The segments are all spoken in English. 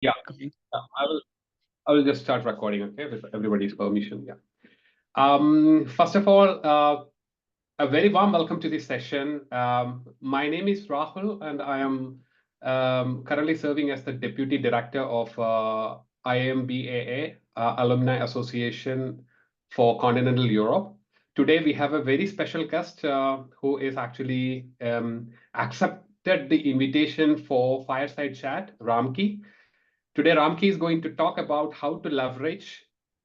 Yeah, I will just start recording, okay, with everybody's permission. Yeah. First of all, a very warm welcome to this session. My name is Rahul, and I am currently serving as the Deputy Director of IIM Alumni Association for Continental Europe. Today, we have a very special guest who is actually accepted the invitation for Fireside Chat, Ramki. Today, Ramki is going to talk about how to leverage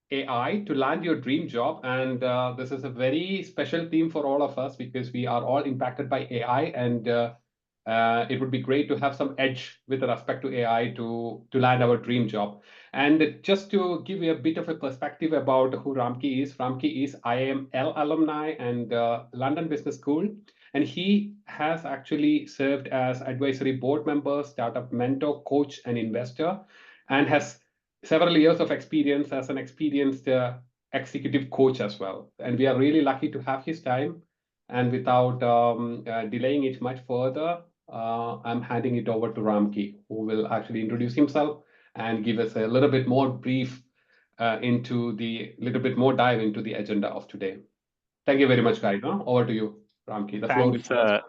AI to land your dream job. And this is a very special theme for all of us because we are all impacted by AI. And it would be great to have some edge with respect to AI to land our dream job. And just to give you a bit of a perspective about who Ramki is IIM L alumni and London Business School. And he has actually served as advisory board member, startup mentor, coach, and investor, and has several years of experience as an experienced executive coach as well. And we are really lucky to have his time. And without delaying it much further, I'm handing it over to Ramki, who will actually introduce himself and give us a little bit more brief little bit more dive into the agenda of today. Thank you very much, guys. Over to you, Ramki. The floor is yours.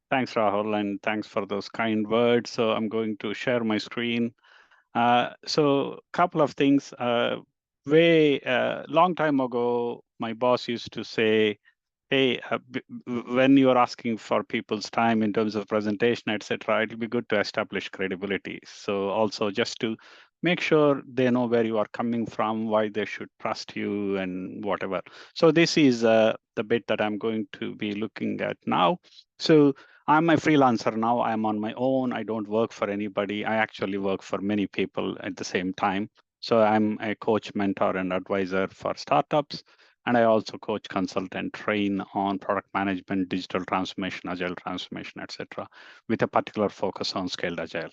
Thanks, Rahul, and thanks for those kind words. So I'm going to share my screen. So a couple of things. Long time ago, my boss used to say, hey, when you're asking for people's time in terms of presentation, etc., it'll be good to establish credibility. So also just to make sure they know where you are coming from, why they should trust you and whatever. So this is the bit that I'm going to be looking at now. So I'm a freelancer now. I'm on my own. I don't work for anybody. I actually work for many people at the same time. So I'm a coach, mentor, and advisor for startups. And I also coach, consult, and train on product management, digital transformation, agile transformation, etc., with a particular focus on scaled agile.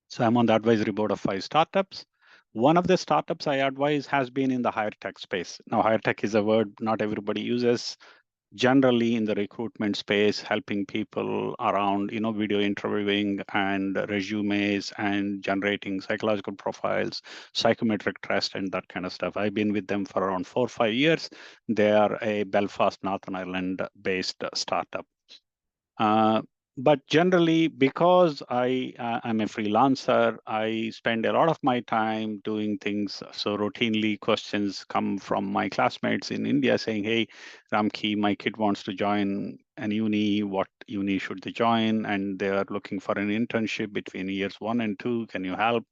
So I'm on the advisory board of 5 startups. One of the startups I advise has been in the higher tech space. Now, higher tech is a word not everybody uses. Generally in the recruitment space, helping people around, video interviewing and resumes and generating psychological profiles, psychometric test, and that kind of stuff. I've been with them for around 4 or 5 years. They are a Belfast, Northern Ireland based startup. But generally, because I'm a freelancer, I spend a lot of my time doing things. So routinely questions come from my classmates in India saying, hey, Ramki, my kid wants to join an uni. What uni should they join? And they are looking for an internship between years 1 and 2. Can you help?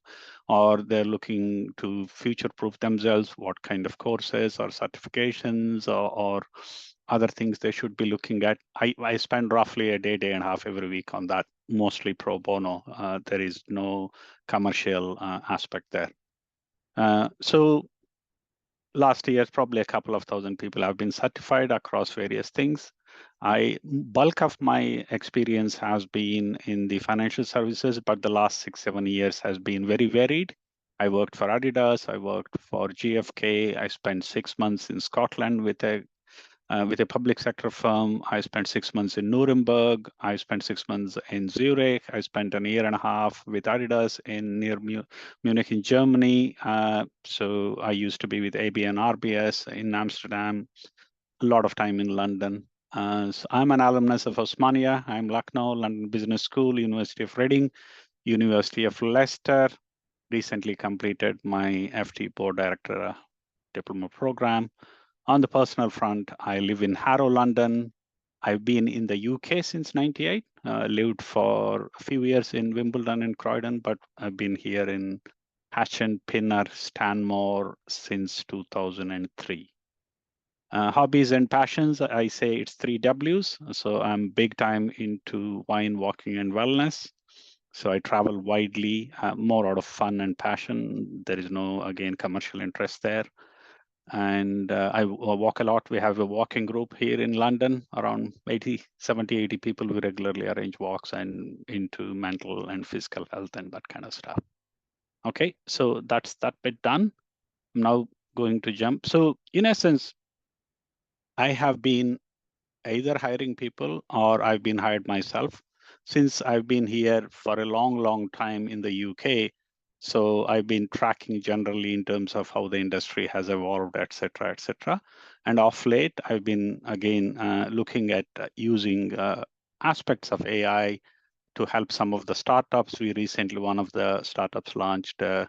Or they're looking to future-proof themselves. What kind of courses or certifications or other things they should be looking at. I spend roughly a day and a half every week on that, mostly pro bono. There is no commercial aspect there. So last year, probably a couple of thousand people have been certified across various things. Bulk of my experience has been in the financial services, but the last 6-7 years has been very varied. I worked for Adidas, I worked for GFK, I spent 6 months in Scotland with a public sector firm. I spent 6 months in Nuremberg. I spent 6 months in Zurich. I spent a year and a half with Adidas near Munich in Germany. So I used to be with ABN RBS in Amsterdam, a lot of time in London. So I'm an alumnus of Osmania. I'm Lucknow, London Business School, University of Reading, University of Leicester. Recently completed my FT Board Director diploma program. On the personal front, I live in Harrow, London. I've been in the UK since '98. Lived for a few years in Wimbledon and Croydon, but I've been here in Hatchend, Pinner, Stanmore since 2003. Hobbies and passions, I say it's 3 W's. So I'm big time into wine, walking, and wellness. So I travel widely, more out of fun and passion. There is no, again, commercial interest there. And I walk a lot. We have a walking group here in London, around 70, 80 people. We regularly arrange walks and into mental and physical health and that kind of stuff. Okay, so that's that bit done. I'm now going to jump. So in essence, I have been either hiring people or I've been hired myself. Since I've been here for a long, long time in the UK, So I've been tracking generally in terms of how the industry has evolved, et cetera, et cetera. And of late, I've been again looking at using aspects of AI to help some of the startups. We recently, one of the startups launched an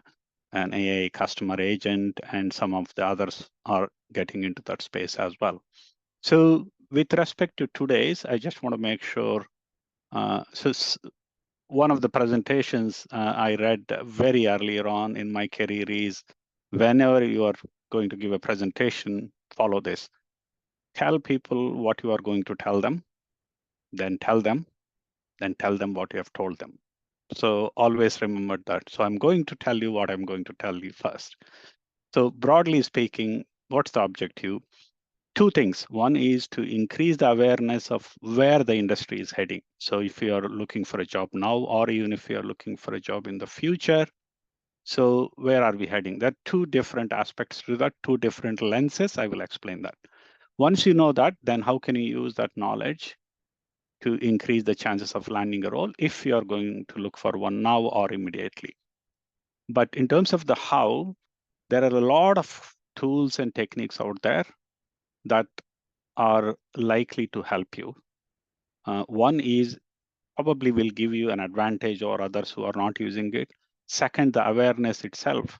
AI customer agent, and some of the others are getting into that space as well. So with respect to today's, I just want to make sure, one of the presentations I read very earlier on in my career is, whenever you are going to give a presentation, follow this. Tell people what you are going to tell them, then tell them what you have told them. So always remember that. So I'm going to tell you what I'm going to tell you first. So broadly speaking, what's the objective? Two things. One is to increase the awareness of where the industry is heading. So if you are looking for a job now, or even if you are looking for a job in the future, so where are we heading? There are two different aspects to that, two different lenses. I will explain that. Once you know that, then how can you use that knowledge to increase the chances of landing a role if you are going to look for one now or immediately? But in terms of the how, there are a lot of tools and techniques out there that are likely to help you. One is probably will give you an advantage over others who are not using it. Second, the awareness itself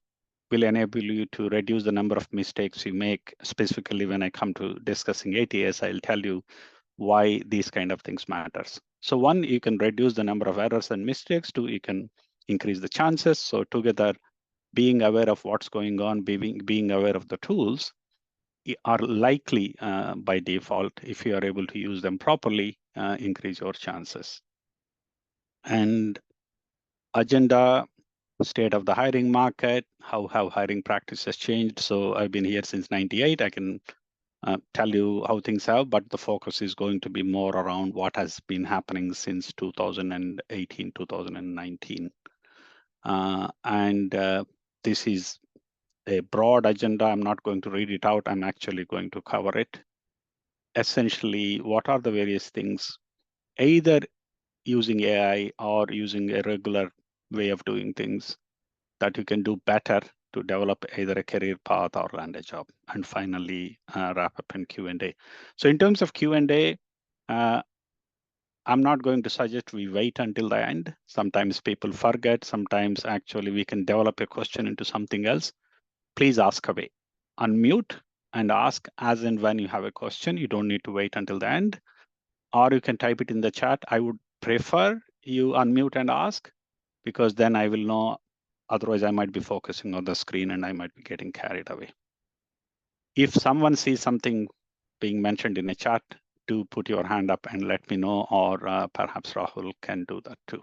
will enable you to reduce the number of mistakes you make. Specifically, when I come to discussing ATS, I'll tell you why these kind of things matters. So one, you can reduce the number of errors and mistakes. Two, you can increase the chances. So together, being aware of what's going on, being aware of the tools are likely by default, if you are able to use them properly, increase your chances. And agenda, state of the hiring market, how have hiring practices changed? So I've been here since 98. I can tell you how things have, but the focus is going to be more around what has been happening since 2018, 2019. This is a broad agenda. I'm not going to read it out. I'm actually going to cover it. Essentially, what are the various things, either using AI or using a regular way of doing things, that you can do better to develop either a career path or land a job? And finally, wrap up in Q&A. So in terms of Q&A, I'm not going to suggest we wait until the end. Sometimes people forget. Sometimes actually we can develop a question into something else. Please ask away. Unmute and ask as and when you have a question. You don't need to wait until the end, or you can type it in the chat. I would prefer you unmute and ask, because then I will know. Otherwise, I might be focusing on the screen and I might be getting carried away. If someone sees something being mentioned in a chat, do put your hand up and let me know, or perhaps Rahul can do that too.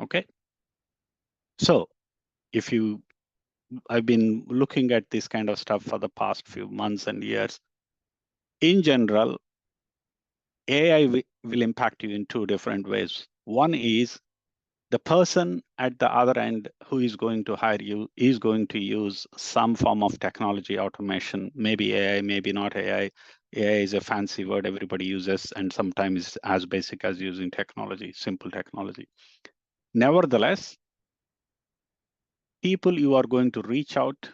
Okay. So I've been looking at this kind of stuff for the past few months and years. In general, AI will impact you in two different ways. One is the person at the other end who is going to hire you is going to use some form of technology, automation, maybe AI, maybe not AI. AI is a fancy word everybody uses, and sometimes it's as basic as using technology, simple technology. Nevertheless, people you are going to reach out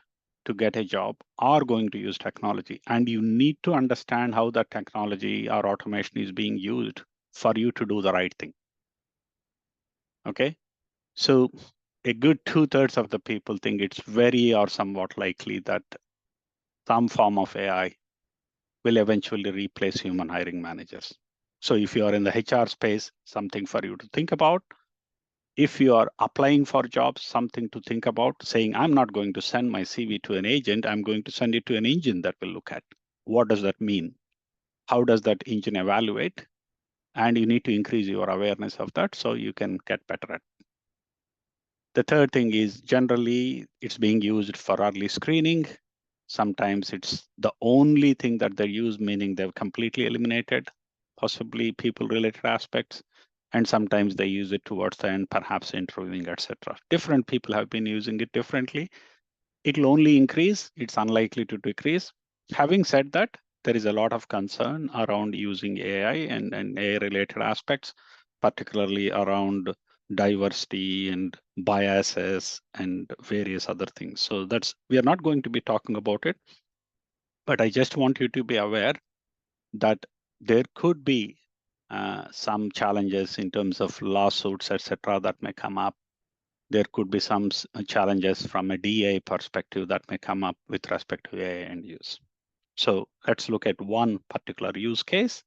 to get a job are going to use technology, and you need to understand how that technology or automation is being used for you to do the right thing. Okay, so a good 2/3 of the people think it's very or somewhat likely that some form of AI will eventually replace human hiring managers. So if you are in the HR space, something for you to think about. If you are applying for jobs, something to think about, saying, I'm not going to send my CV to an agent, I'm going to send it to an engine that will look at. What does that mean? How does that engine evaluate? And you need to increase your awareness of that so you can get better at it. The third thing is generally it's being used for early screening. Sometimes it's the only thing that they use, meaning they've completely eliminated possibly people-related aspects. And sometimes they use it towards the end, perhaps interviewing, etc. Different people have been using it differently. It'll only increase. It's unlikely to decrease. Having said that, there is a lot of concern around using AI and AI-related aspects, particularly around diversity and biases and various other things. So we are not going to be talking about it, but I just want you to be aware that there could be some challenges in terms of lawsuits, etc., that may come up. There could be some challenges from a DA perspective that may come up with respect to AI end use. So let's look at one particular use case.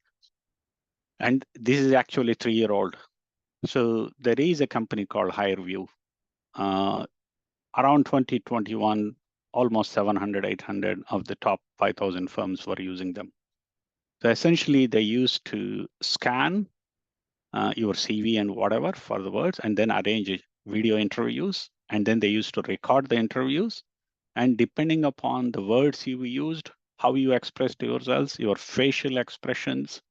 And this is actually 3-year-old. So there is a company called HireView. Around 2021, almost 700, 800 of the top 5,000 firms were using them. So essentially, they used to scan your CV and whatever for the words, and then arrange video interviews. And then they used to record the interviews. And depending upon the words you used, how you expressed yourselves, your facial expressions,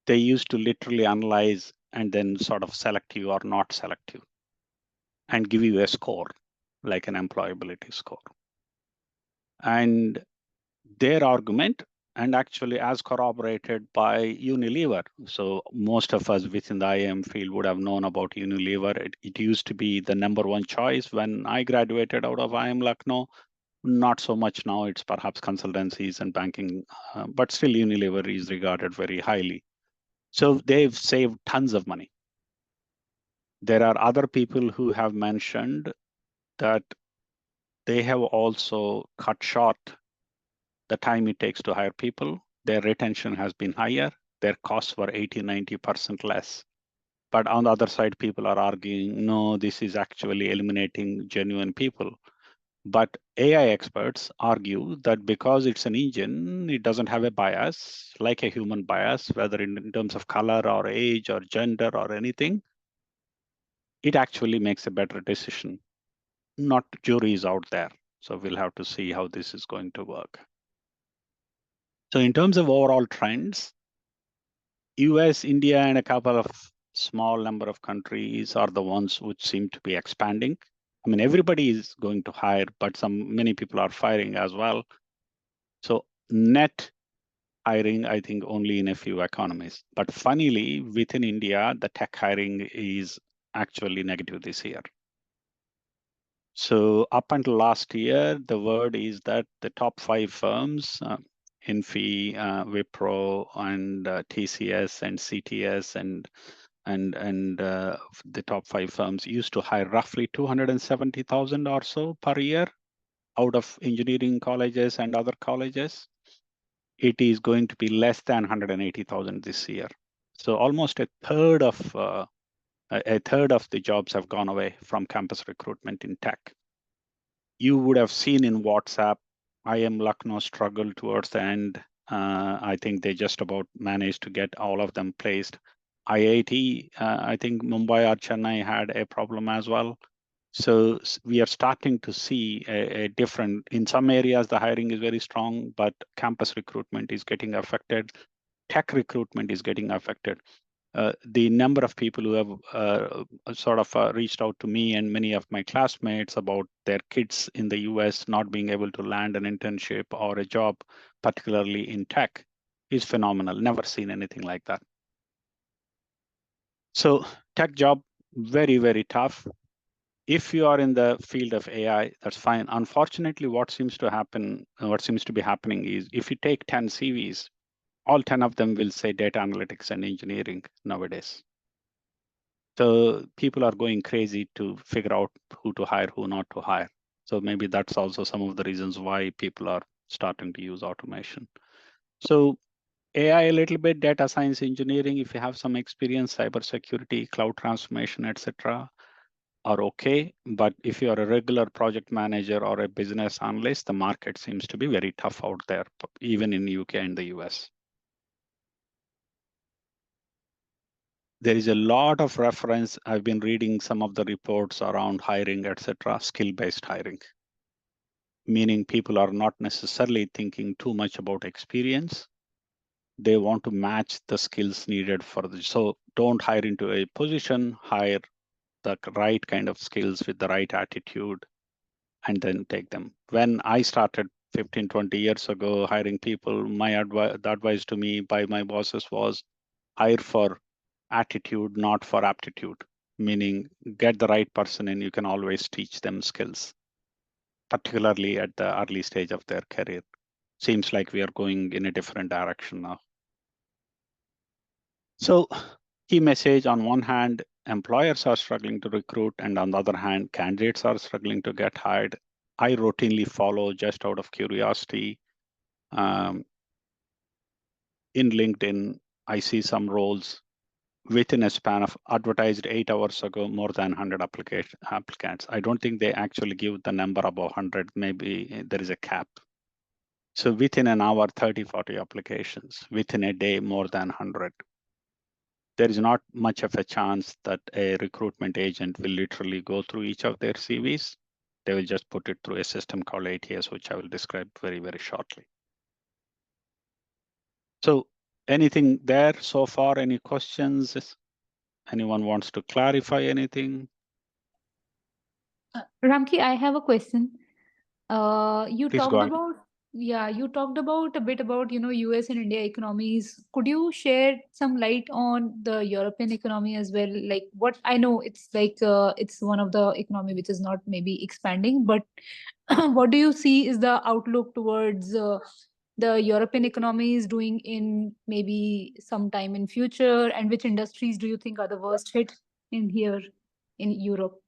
they used to literally analyze and then sort of select you or not select you and give you a score, like an employability score. And their argument, and actually as corroborated by Unilever. So most of us within the IIM field would have known about Unilever. It used to be the #1 choice when I graduated out of IIM Lucknow. Not so much now, it's perhaps consultancies and banking, but still Unilever is regarded very highly. So they've saved tons of money. There are other people who have mentioned that they have also cut short the time it takes to hire people. Their retention has been higher. Their costs were 80-90% less. But on the other side, people are arguing, no, this is actually eliminating genuine people. But AI experts argue that because it's an engine, it doesn't have a bias, like a human bias, whether in terms of color or age or gender or anything, it actually makes a better decision. Not juries out there. So we'll have to see how this is going to work. So in terms of overall trends, US, India, and a couple of small number of countries are the ones which seem to be expanding. I mean, everybody is going to hire, but many people are firing as well. So net hiring, I think, only in a few economies. But funnily, within India, the tech hiring is actually negative this year. So up until last year, the word is that the top 5 firms, Infi, Wipro, and TCS and CTS and the top 5 firms used to hire roughly 270,000 or so per year out of engineering colleges and other colleges. It is going to be less than 180,000 this year. So almost a third of the jobs have gone away from campus recruitment in tech. You would have seen in WhatsApp, IIM Lucknow struggled towards the end. I think they just about managed to get all of them placed. IIT, I think Mumbai or Chennai had a problem as well. So we are starting to see a different, in some areas, the hiring is very strong, but campus recruitment is getting affected. Tech recruitment is getting affected. The number of people who have reached out to me and many of my classmates about their kids in the US not being able to land an internship or a job, particularly in tech, is phenomenal. Never seen anything like that. So tech job, very, very tough. If you are in the field of AI, that's fine. Unfortunately, what seems to be happening is if you take 10 CVs, all 10 of them will say data analytics and engineering nowadays. So people are going crazy to figure out who to hire, who not to hire. So maybe that's also some of the reasons why people are starting to use automation. So AI a little bit, data science engineering, if you have some experience, cybersecurity, cloud transformation, etc., are okay. But if you are a regular project manager or a business analyst, the market seems to be very tough out there, even in UK and the US. There is a lot of reference. I've been reading some of the reports around hiring, etc., skill-based hiring, meaning people are not necessarily thinking too much about experience. They want to match the skills needed for the, so don't hire into a position, hire the right kind of skills with the right attitude, and then take them. When I started 15, 20 years ago hiring people, the advice to me by my bosses was hire for attitude, not for aptitude. meaning get the right person and you can always teach them skills, particularly at the early stage of their career. Seems like we are going in a different direction now. So key message: on one hand, employers are struggling to recruit, and on the other hand, candidates are struggling to get hired. I routinely follow, just out of curiosity, in LinkedIn, I see some roles within a span of advertised 8 hours ago, more than 100 applicants. I don't think they actually give the number above 100. Maybe there is a cap. So within an hour, 30, 40 applications. Within a day, more than 100. There is not much of a chance that a recruitment agent will literally go through each of their CVs. They will just put it through a system called ATS, which I will describe very, very shortly. So anything there so far? Any questions? Anyone wants to clarify anything? Ramki, I have a question. You Please go talked ahead. about, yeah, you talked about a bit about, US and India economies. Could you shed some light on the European economy as well? Like, what I know, it's like it's one of the economy which is not maybe expanding, but what do you see is the outlook towards the European economy is doing in maybe some time in future, and which industries do you think are the worst hit in here in Europe?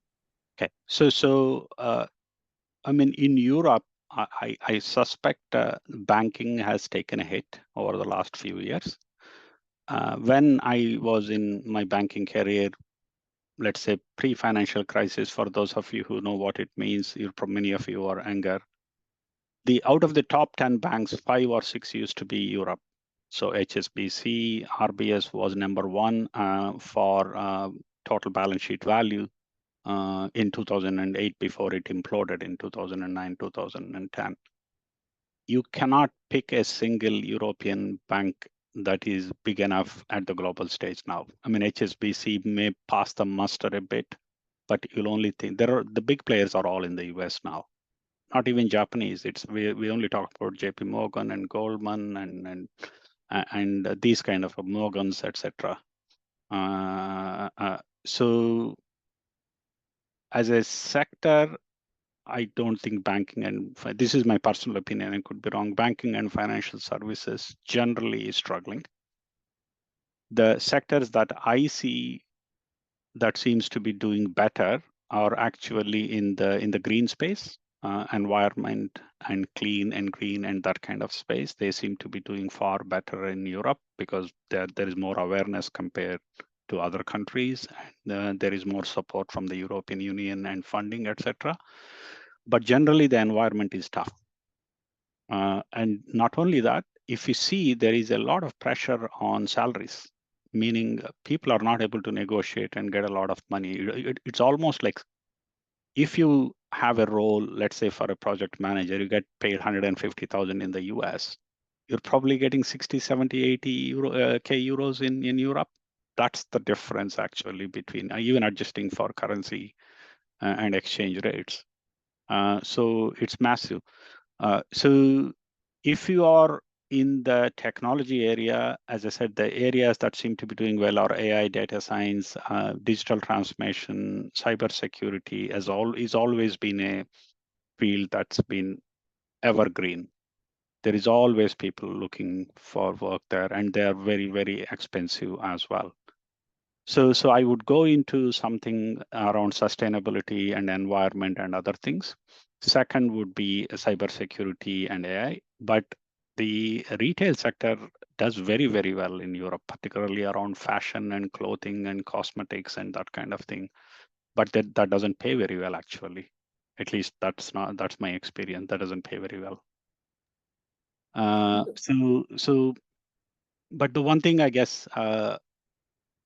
Okay. So I mean, in Europe, I suspect banking has taken a hit over the last few years. When I was in my banking career, let's say pre-financial crisis, for those of you who know what it means, many of you are younger. Out of the top 10 banks, 5 or 6 used to be Europe. So HSBC, RBS was number one for total balance sheet value in 2008 before it imploded in 2009, 2010. You cannot pick a single European bank that is big enough at the global stage now. I mean, HSBC may pass the muster a bit, but you'll only think the big players are all in the US now. Not even Japanese. We only talk about JP Morgan and Goldman and these kind of Morgans, etc. So as a sector, I don't think banking and this is my personal opinion, and could be wrong. Banking and financial services generally is struggling. The sectors that I see that seems to be doing better are actually in the green space, environment and clean and green and that kind of space. They seem to be doing far better in Europe because there is more awareness compared to other countries. And, there is more support from the European Union and funding, etc. But generally, the environment is tough. And not only that, if you see, there is a lot of pressure on salaries, meaning people are not able to negotiate and get a lot of money. It's almost like if you have a role, let's say for a project manager, you get paid 150,000 in the US, you're probably getting 60, 70, 80 K euros in Europe. That's the difference actually between even adjusting for currency and exchange rates. So it's massive. So if you are in the technology area, as I said, the areas that seem to be doing well are AI, data science, digital transformation, cybersecurity, is always been a field that's been evergreen. There is always people looking for work there, and they are very, very expensive as well. So I would go into something around sustainability and environment and other things. Second would be cybersecurity and AI, but the retail sector does very, very well in Europe, particularly around fashion and clothing and cosmetics and that kind of thing. But that doesn't pay very well, actually. At least that's my experience. That doesn't pay very well. But the one thing I guess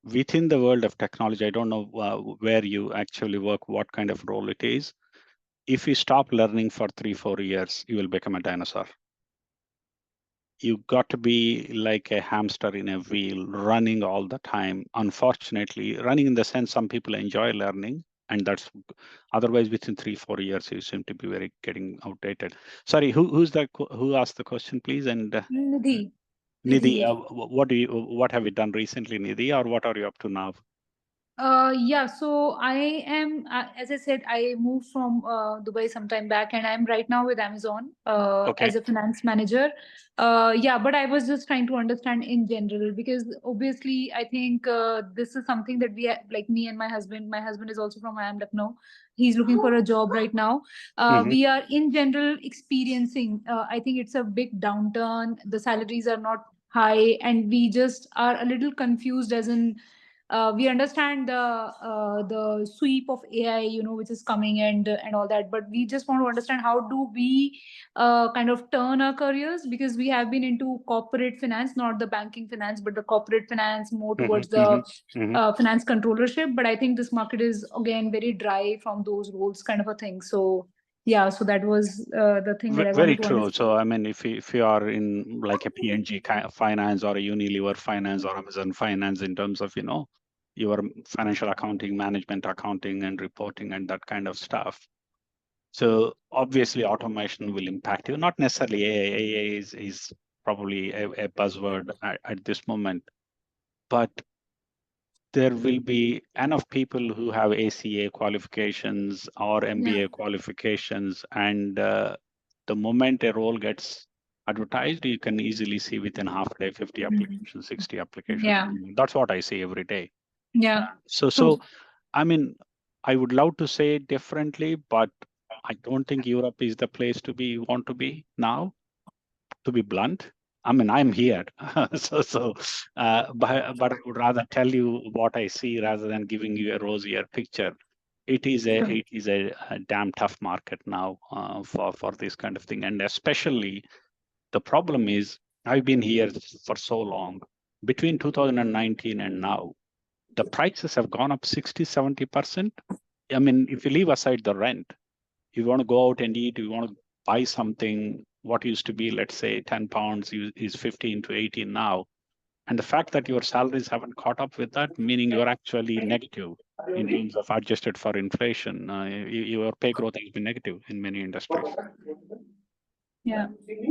within the world of technology, I don't know where you actually work, what kind of role it is. If you stop learning for 3-4 years, you will become a dinosaur. You got to be like a hamster in a wheel, running all the time. Unfortunately, running in the sense some people enjoy learning, and that's otherwise within 3-4 years you seem to be getting outdated. Sorry, who asked the question, please? And Nidhi. Nidhi, what have you done recently, Nidhi, or what are you up to now? Yeah, so I am, as I said, I moved from Dubai some time back, and I'm right now with Amazon Okay. as a finance manager. Yeah, but I was just trying to understand in general, because obviously I think this is something that like me and my husband. My husband is also from IIM Lucknow. He's looking for a job right now. We are in general experiencing. I think it's a big downturn. The salaries are not high, and we just are a little confused, as in we understand the sweep of AI, which is coming, and all that. But we just want to understand, how do we kind of turn our careers, because we have been into corporate finance, not the banking finance, but the corporate finance, more towards the finance controllership. But I think this market is again very dry from those roles, kind of a thing. So yeah, so that was the thing that I Very wanted to true. understand. So I mean, if you are in like a P&G kind of finance or a Unilever finance or Amazon finance, in terms of your financial accounting, management accounting, and reporting and that kind of stuff. So obviously, automation will impact you. Not necessarily AI. AI is probably a buzzword at this moment, but there will be enough people who have ACA qualifications or MBA qualifications, and the moment a role gets advertised, you can easily see within half a day 50 applications, 60 applications. Yeah. That's what I see every day. Yeah. So I mean, I would love to say it differently, but I don't think Europe is the place to be want to be now, to be blunt. I mean, I'm here, but I would rather tell you what I see rather than giving you a rosier picture. It is a damn tough market now for this kind of thing, and especially the problem is I've been here for so long. Between 2019 and now, the prices have gone up 60-70%. I mean, if you leave aside the rent, you want to go out and eat, you want to buy something, what used to be, let's say, 10 pounds is 15 to 18 now. And the fact that your salaries haven't caught up with that, meaning you're actually negative in terms of adjusted for inflation. Your pay growth has been negative in many industries. Yeah.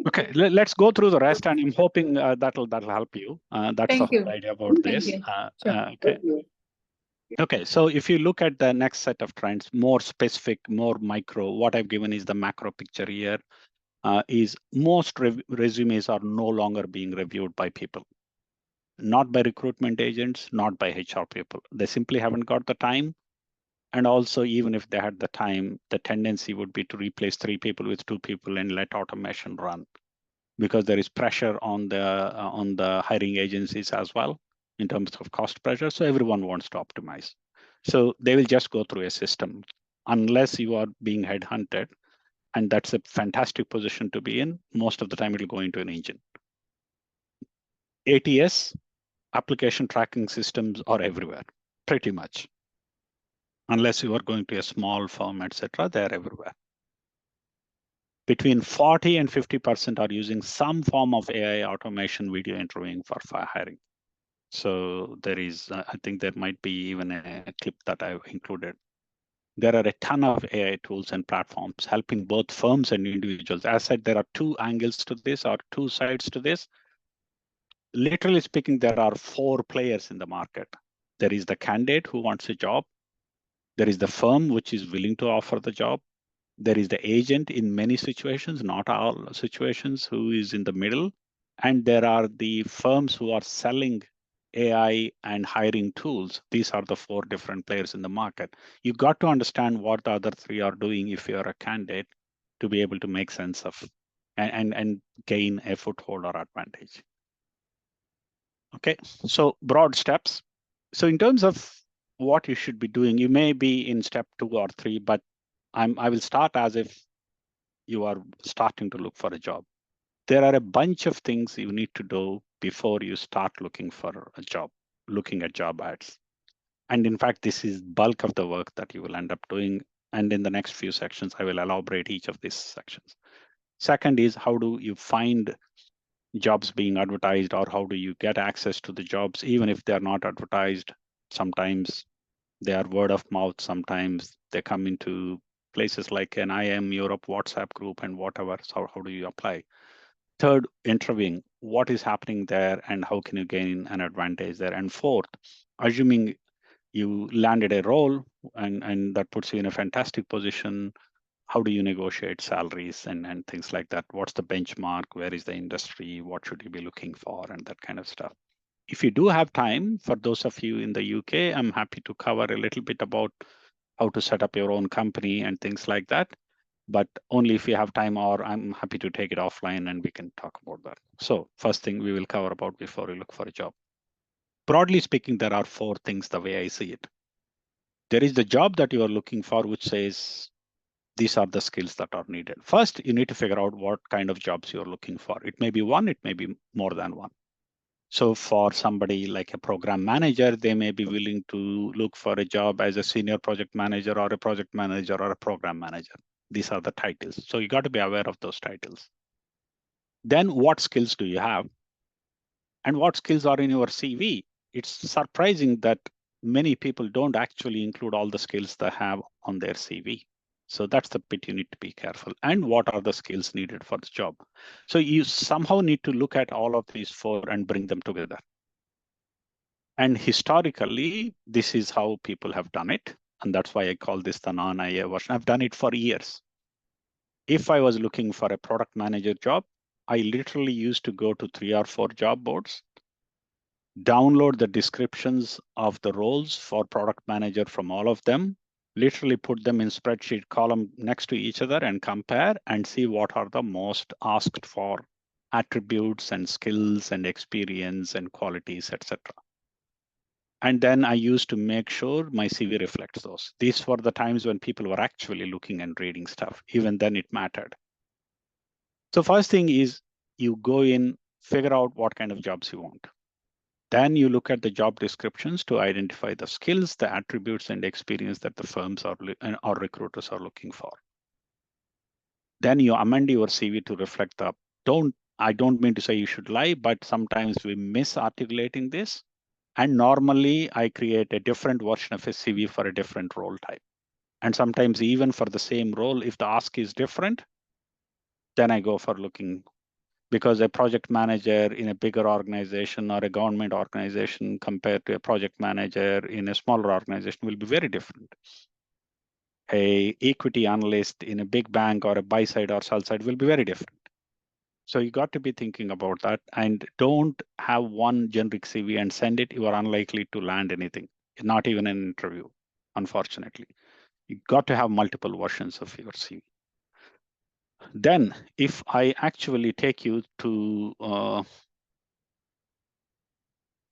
Okay, let's go through the rest, and I'm hoping that'll help you. That's the whole idea about this. Okay. Okay, so if you look at the next set of trends, more specific, more micro, what I've given is the macro picture here, is most resumes are no longer being reviewed by people, not by recruitment agents, not by HR people. They simply haven't got the time. And also, even if they had the time, the tendency would be to replace 3 people with 2 people and let automation run, because there is pressure on the hiring agencies as well in terms of cost pressure. So everyone wants to optimize. So they will just go through a system unless you are being headhunted. And that's a fantastic position to be in. Most of the time, it'll go into an engine. ATS, application tracking systems, are everywhere, pretty much. Unless you are going to a small firm, etc., they're everywhere. Between 40 and 50% are using some form of AI automation video interviewing for hiring. So there is, I think there might be even a clip that I've included. There are a ton of AI tools and platforms helping both firms and individuals. As I said, there are 2 angles to this, or 2 sides to this. Literally speaking, there are 4 players in the market. There is the candidate who wants a job. There is the firm which is willing to offer the job. There is the agent in many situations, not all situations, who is in the middle. And there are the firms who are selling AI and hiring tools. These are the 4 different players in the market. You got to understand what the other 3 are doing if you're a candidate to be able to make sense of and gain a foothold or advantage. Okay, so broad steps. So in terms of what you should be doing, you may be in step 2 or 3, but I will start as if you are starting to look for a job. There are a bunch of things you need to do before you start looking for a job, looking at job ads. And in fact, this is bulk of the work that you will end up doing. And in the next few sections, I will elaborate each of these sections. Second is, how do you find jobs being advertised, or how do you get access to the jobs, even if they're not advertised? Sometimes they are word of mouth. Sometimes they come into places like an IIM Europe WhatsApp group and whatever. So how do you apply? Third, interviewing. What is happening there and how can you gain an advantage there? And fourth, assuming You landed a role, and that puts you in a fantastic position. How do you negotiate salaries and things like that? What's the benchmark? Where is the industry? What should you be looking for? And that kind of stuff. If you do have time, for those of you in the UK, I'm happy to cover a little bit about how to set up your own company and things like that. But only if you have time, or I'm happy to take it offline and we can talk about that. So first thing we will cover about before you look for a job. Broadly speaking, there are 4 things the way I see it. There is the job that you are looking for, which says these are the skills that are needed. First, you need to figure out what kind of jobs you're looking for. It may be one, it may be more than one. So for somebody like a program manager, they may be willing to look for a job as a senior project manager or a project manager or a program manager. These are the titles. So you got to be aware of those titles. Then what skills do you have? And what skills are in your CV? It's surprising that many people don't actually include all the skills they have on their CV. So that's the bit you need to be careful. And what are the skills needed for the job? So you somehow need to look at all of these 4 and bring them together. And historically, this is how people have done it. And that's why I call this the non-IA version. I've done it for years. If I was looking for a product manager job, I literally used to go to 3 or 4 job boards, download the descriptions of the roles for product manager from all of them, literally put them in spreadsheet column next to each other and compare and see what are the most asked for attributes and skills and experience and qualities, etc. And then I used to make sure my CV reflects those. These were the times when people were actually looking and reading stuff. Even then it mattered. So first thing is you go in, figure out what kind of jobs you want. Then you look at the job descriptions to identify the skills, the attributes, and experience that the firms or recruiters are looking for. Then you amend your CV to reflect the, I don't mean to say you should lie, but sometimes we miss articulating this. And normally I create a different version of a CV for a different role type. And sometimes even for the same role, if the ask is different, then I go for looking, because a project manager in a bigger organization or a government organization compared to a project manager in a smaller organization will be very different. A equity analyst in a big bank or a buy side or sell side will be very different. So you got to be thinking about that, and don't have one generic CV and send it. You are unlikely to land anything, not even an interview, unfortunately. You got to have multiple versions of your CV. Then if I actually take you to,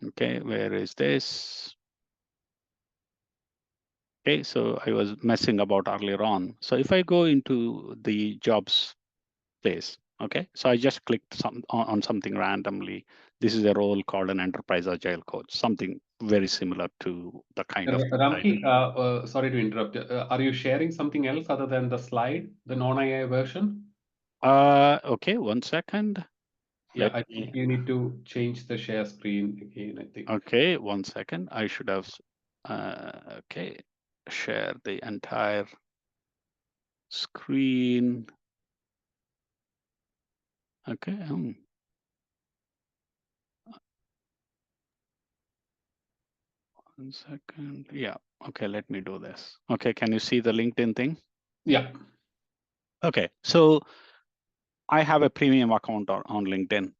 okay, where is this? Okay, so I was messing about earlier on. So if I go into the jobs place, okay, so I just clicked on something randomly. This is a role called an enterprise agile coach, something very similar to the kind of Ramki, sorry to interrupt. Are you sharing something else other than the slide, the non-AI version? Okay, 1 second. Yeah, I think you need to change the share screen again, I think. Okay, 1 second. I should have, okay, share the entire screen. Okay. 1 second. Yeah. Okay, let me do this. Okay, can you see the LinkedIn thing? Yeah. Okay, so I have a premium account on LinkedIn.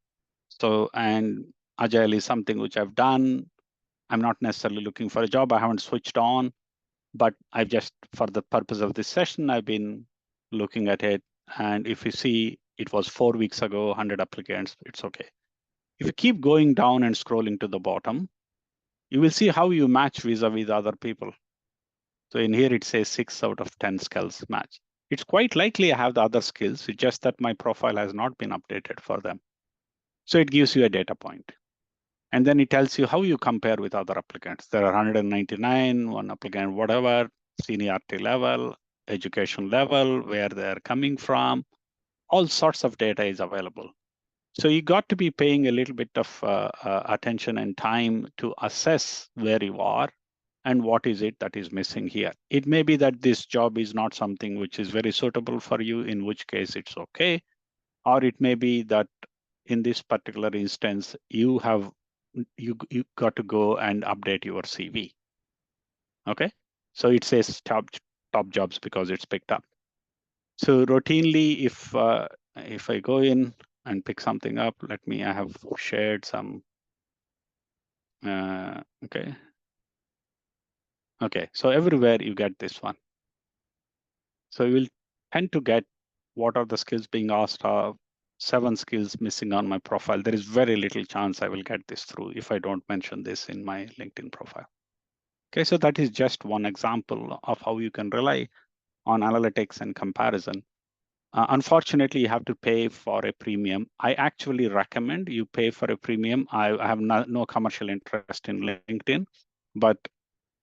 So, and Agile is something which I've done. I'm not necessarily looking for a job. I haven't switched on, but I've just, for the purpose of this session, I've been looking at it. And if you see, it was 4 weeks ago, 100 applicants, it's okay. If you keep going down and scrolling to the bottom, you will see how you match vis-a-vis other people. So in here, it says 6 out of 10 skills match. It's quite likely I have the other skills. It's just that my profile has not been updated for them. So it gives you a data point. And then it tells you how you compare with other applicants. There are 199, one applicant, whatever, seniority level, education level, where they're coming from. All sorts of data is available. So you got to be paying a little bit of attention and time to assess where you are and what is it that is missing here. It may be that this job is not something which is very suitable for you, in which case it's okay. Or it may be that in this particular instance, you got to go and update your CV. Okay, so it says top jobs because it's picked up. So routinely, if I go in and pick something up, I have shared some. Okay. Okay, so everywhere you get this one. So you will tend to get what are the skills being asked of 7 skills missing on my profile. There is very little chance I will get this through if I don't mention this in my LinkedIn profile. Okay, so that is just one example of how you can rely on analytics and comparison. Unfortunately, you have to pay for a premium. I actually recommend you pay for a premium. I have no commercial interest in LinkedIn, but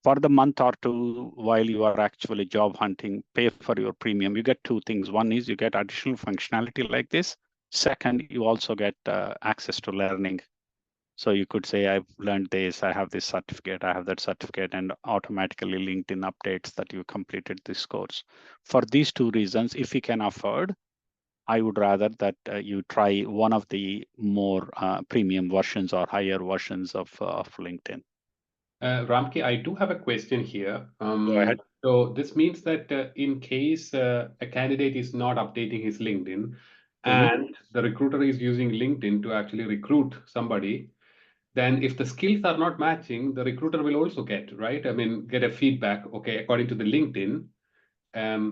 for the month or two while you are actually job hunting, pay for your premium. You get 2 things. One is you get additional functionality like this. Second, you also get access to learning. So you could say, I've learned this, I have this certificate, I have that certificate, and automatically LinkedIn updates that you completed this course. For these 2 reasons, if you can afford, I would rather that you try one of the more premium versions or higher versions of LinkedIn. Ramki, I do have a question here. Go ahead. So this means that in case a candidate is not updating his LinkedIn and the recruiter is using LinkedIn to actually recruit somebody, then if the skills are not matching, the recruiter will also get, right? I mean, get a feedback, okay, according to the LinkedIn,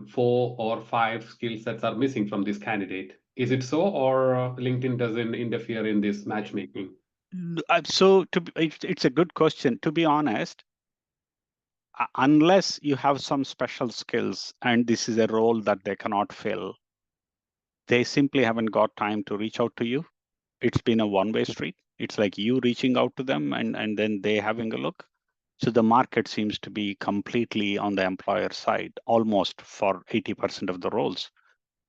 4 or 5 skill sets are missing from this candidate. Is it so, or LinkedIn doesn't interfere in this matchmaking? So it's a good question. To be honest, unless you have some special skills and this is a role that they cannot fill, they simply haven't got time to reach out to you. It's been a one-way street. It's like you reaching out to them and then they having a look. So the market seems to be completely on the employer side, almost for 80% of the roles.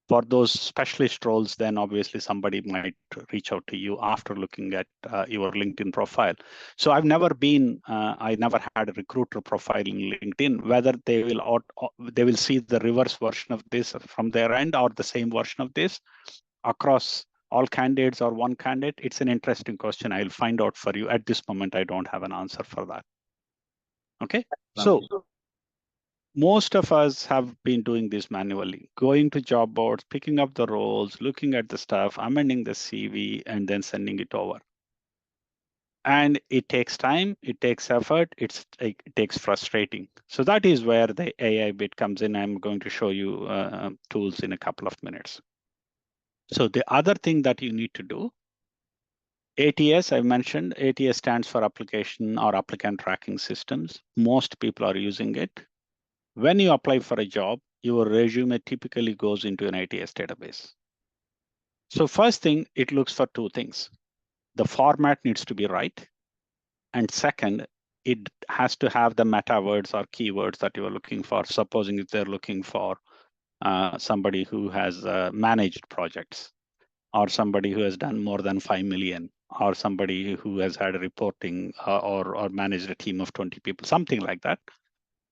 For those specialist roles, then obviously somebody might reach out to you after looking at your LinkedIn profile. So I never had a recruiter profile in LinkedIn. Whether they will see the reverse version of this from their end or the same version of this across all candidates or one candidate, it's an interesting question. I'll find out for you. At this moment, I don't have an answer for that. Okay, so most of us have been doing this manually, going to job boards, picking up the roles, looking at the stuff, amending the CV, and then sending it over. And it takes time, it takes effort, it takes frustrating. So that is where the AI bit comes in. I'm going to show you tools in a couple of minutes. So the other thing that you need to do, ATS, I mentioned, ATS stands for Application or Applicant Tracking Systems. Most people are using it. When you apply for a job, your resume typically goes into an ATS database. So first thing, it looks for 2 things. The format needs to be right. And second, it has to have the meta words or keywords that you are looking for. Supposing if they're looking for somebody who has managed projects, or somebody who has done more than 5 million, or somebody who has had a reporting or managed a team of 20 people, something like that.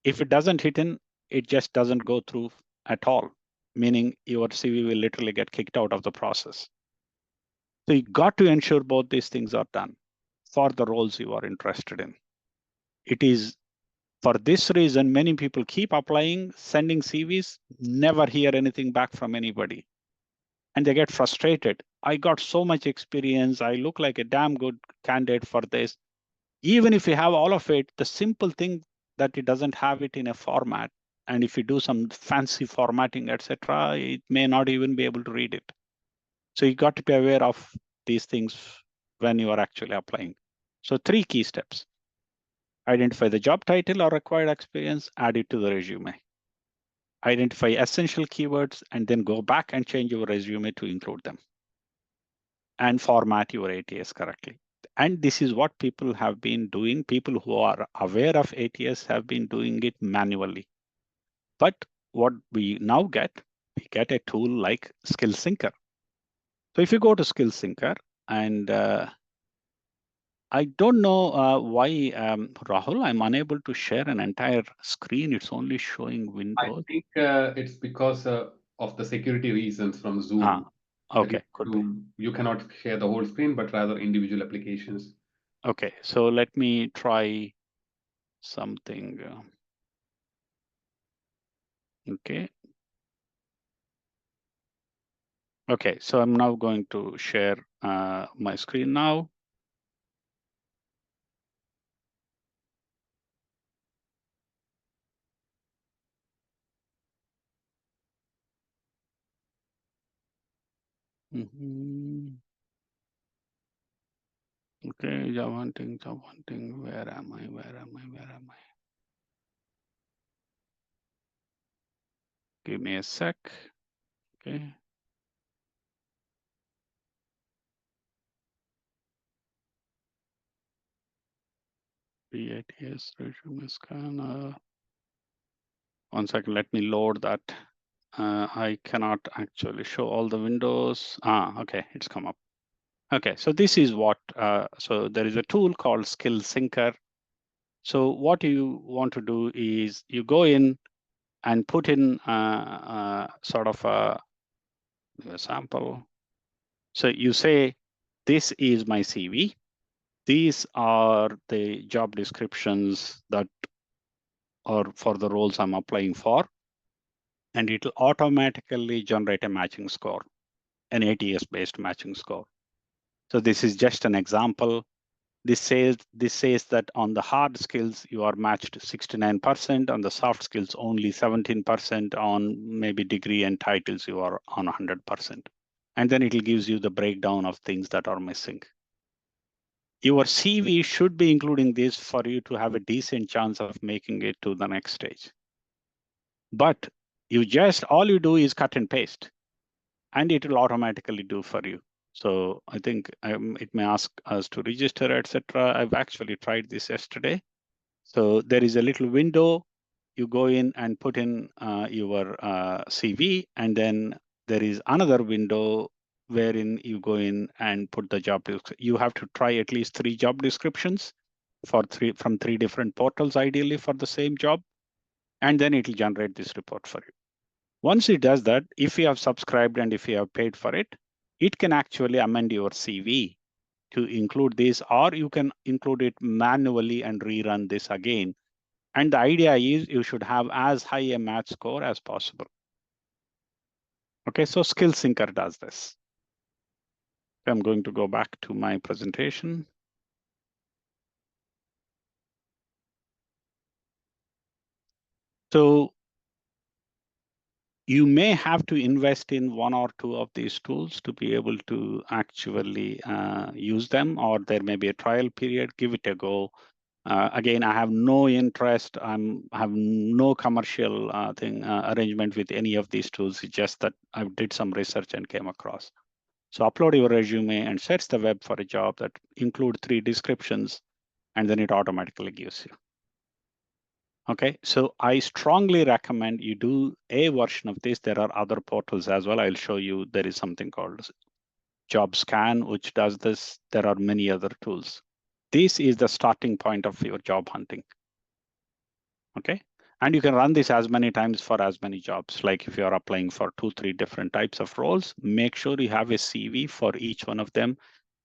If it doesn't hit in, it just doesn't go through at all, meaning your CV will literally get kicked out of the process. So you got to ensure both these things are done for the roles you are interested in. It is for this reason, many people keep applying, sending CVs, never hear anything back from anybody. And they get frustrated. I got so much experience. I look like a damn good candidate for this. Even if you have all of it, the simple thing that it doesn't have it in a format. And if you do some fancy formatting, etc., it may not even be able to read it. So you got to be aware of these things when you are actually applying. So 3 key steps. Identify the job title or required experience, add it to the resume. Identify essential keywords, and then go back and change your resume to include them. And format your ATS correctly. And this is what people have been doing. People who are aware of ATS have been doing it manually. But what we now get, we get a tool like Skill Syncer. So if you go to Skill Syncer, and I don't know why, Rahul, I'm unable to share an entire screen. It's only showing Windows. I think it's because of the security reasons from Zoom. Okay, could be. You cannot share the whole screen, but rather individual applications. Okay, so let me try something. Okay. Okay, so I'm now going to share my screen now. Okay, job hunting, where am I? Give me a sec. Okay. PATS resume scanner. 1 second, let me load that. I cannot actually show all the windows. Okay, it's come up. Okay, so this is what, so there is a tool called Skill Syncer. So what you want to do is you go in and put in sort of a sample. So you say, this is my CV. These are the job descriptions that are for the roles I'm applying for. And it will automatically generate a matching score, an ATS-based matching score. So this is just an example. This says that on the hard skills, you are matched 69%, on the soft skills, only 17%, on maybe degree and titles, you are on 100%. And then it gives you the breakdown of things that are missing. Your CV should be including this for you to have a decent chance of making it to the next stage. But all you do is cut and paste, and it will automatically do for you. So I think it may ask us to register, etc. I've actually tried this yesterday. So there is a little window. You go in and put in your CV, and then there is another window wherein you go in and put the job description. You have to try at least 3 job descriptions from 3 different portals, ideally for the same job, and then it will generate this report for you. Once it does that, if you have subscribed and if you have paid for it, it can actually amend your CV to include this, or you can include it manually and rerun this again. And the idea is you should have as high a match score as possible. Okay, so Skill Syncer does this. I'm going to go back to my presentation. So you may have to invest in 1 or 2 of these tools to be able to actually use them, or there may be a trial period. Give it a go. Again, I have no interest. I have no commercial arrangement with any of these tools. It's just that I did some research and came across. So upload your resume and search the web for a job that include 3 descriptions, and then it automatically gives you. Okay, so I strongly recommend you do a version of this. There are other portals as well. I'll show you. There is something called Job Scan, which does this. There are many other tools. This is the starting point of your job hunting. Okay, and you can run this as many times for as many jobs. Like if you're applying for 2, 3 different types of roles, make sure you have a CV for each one of them.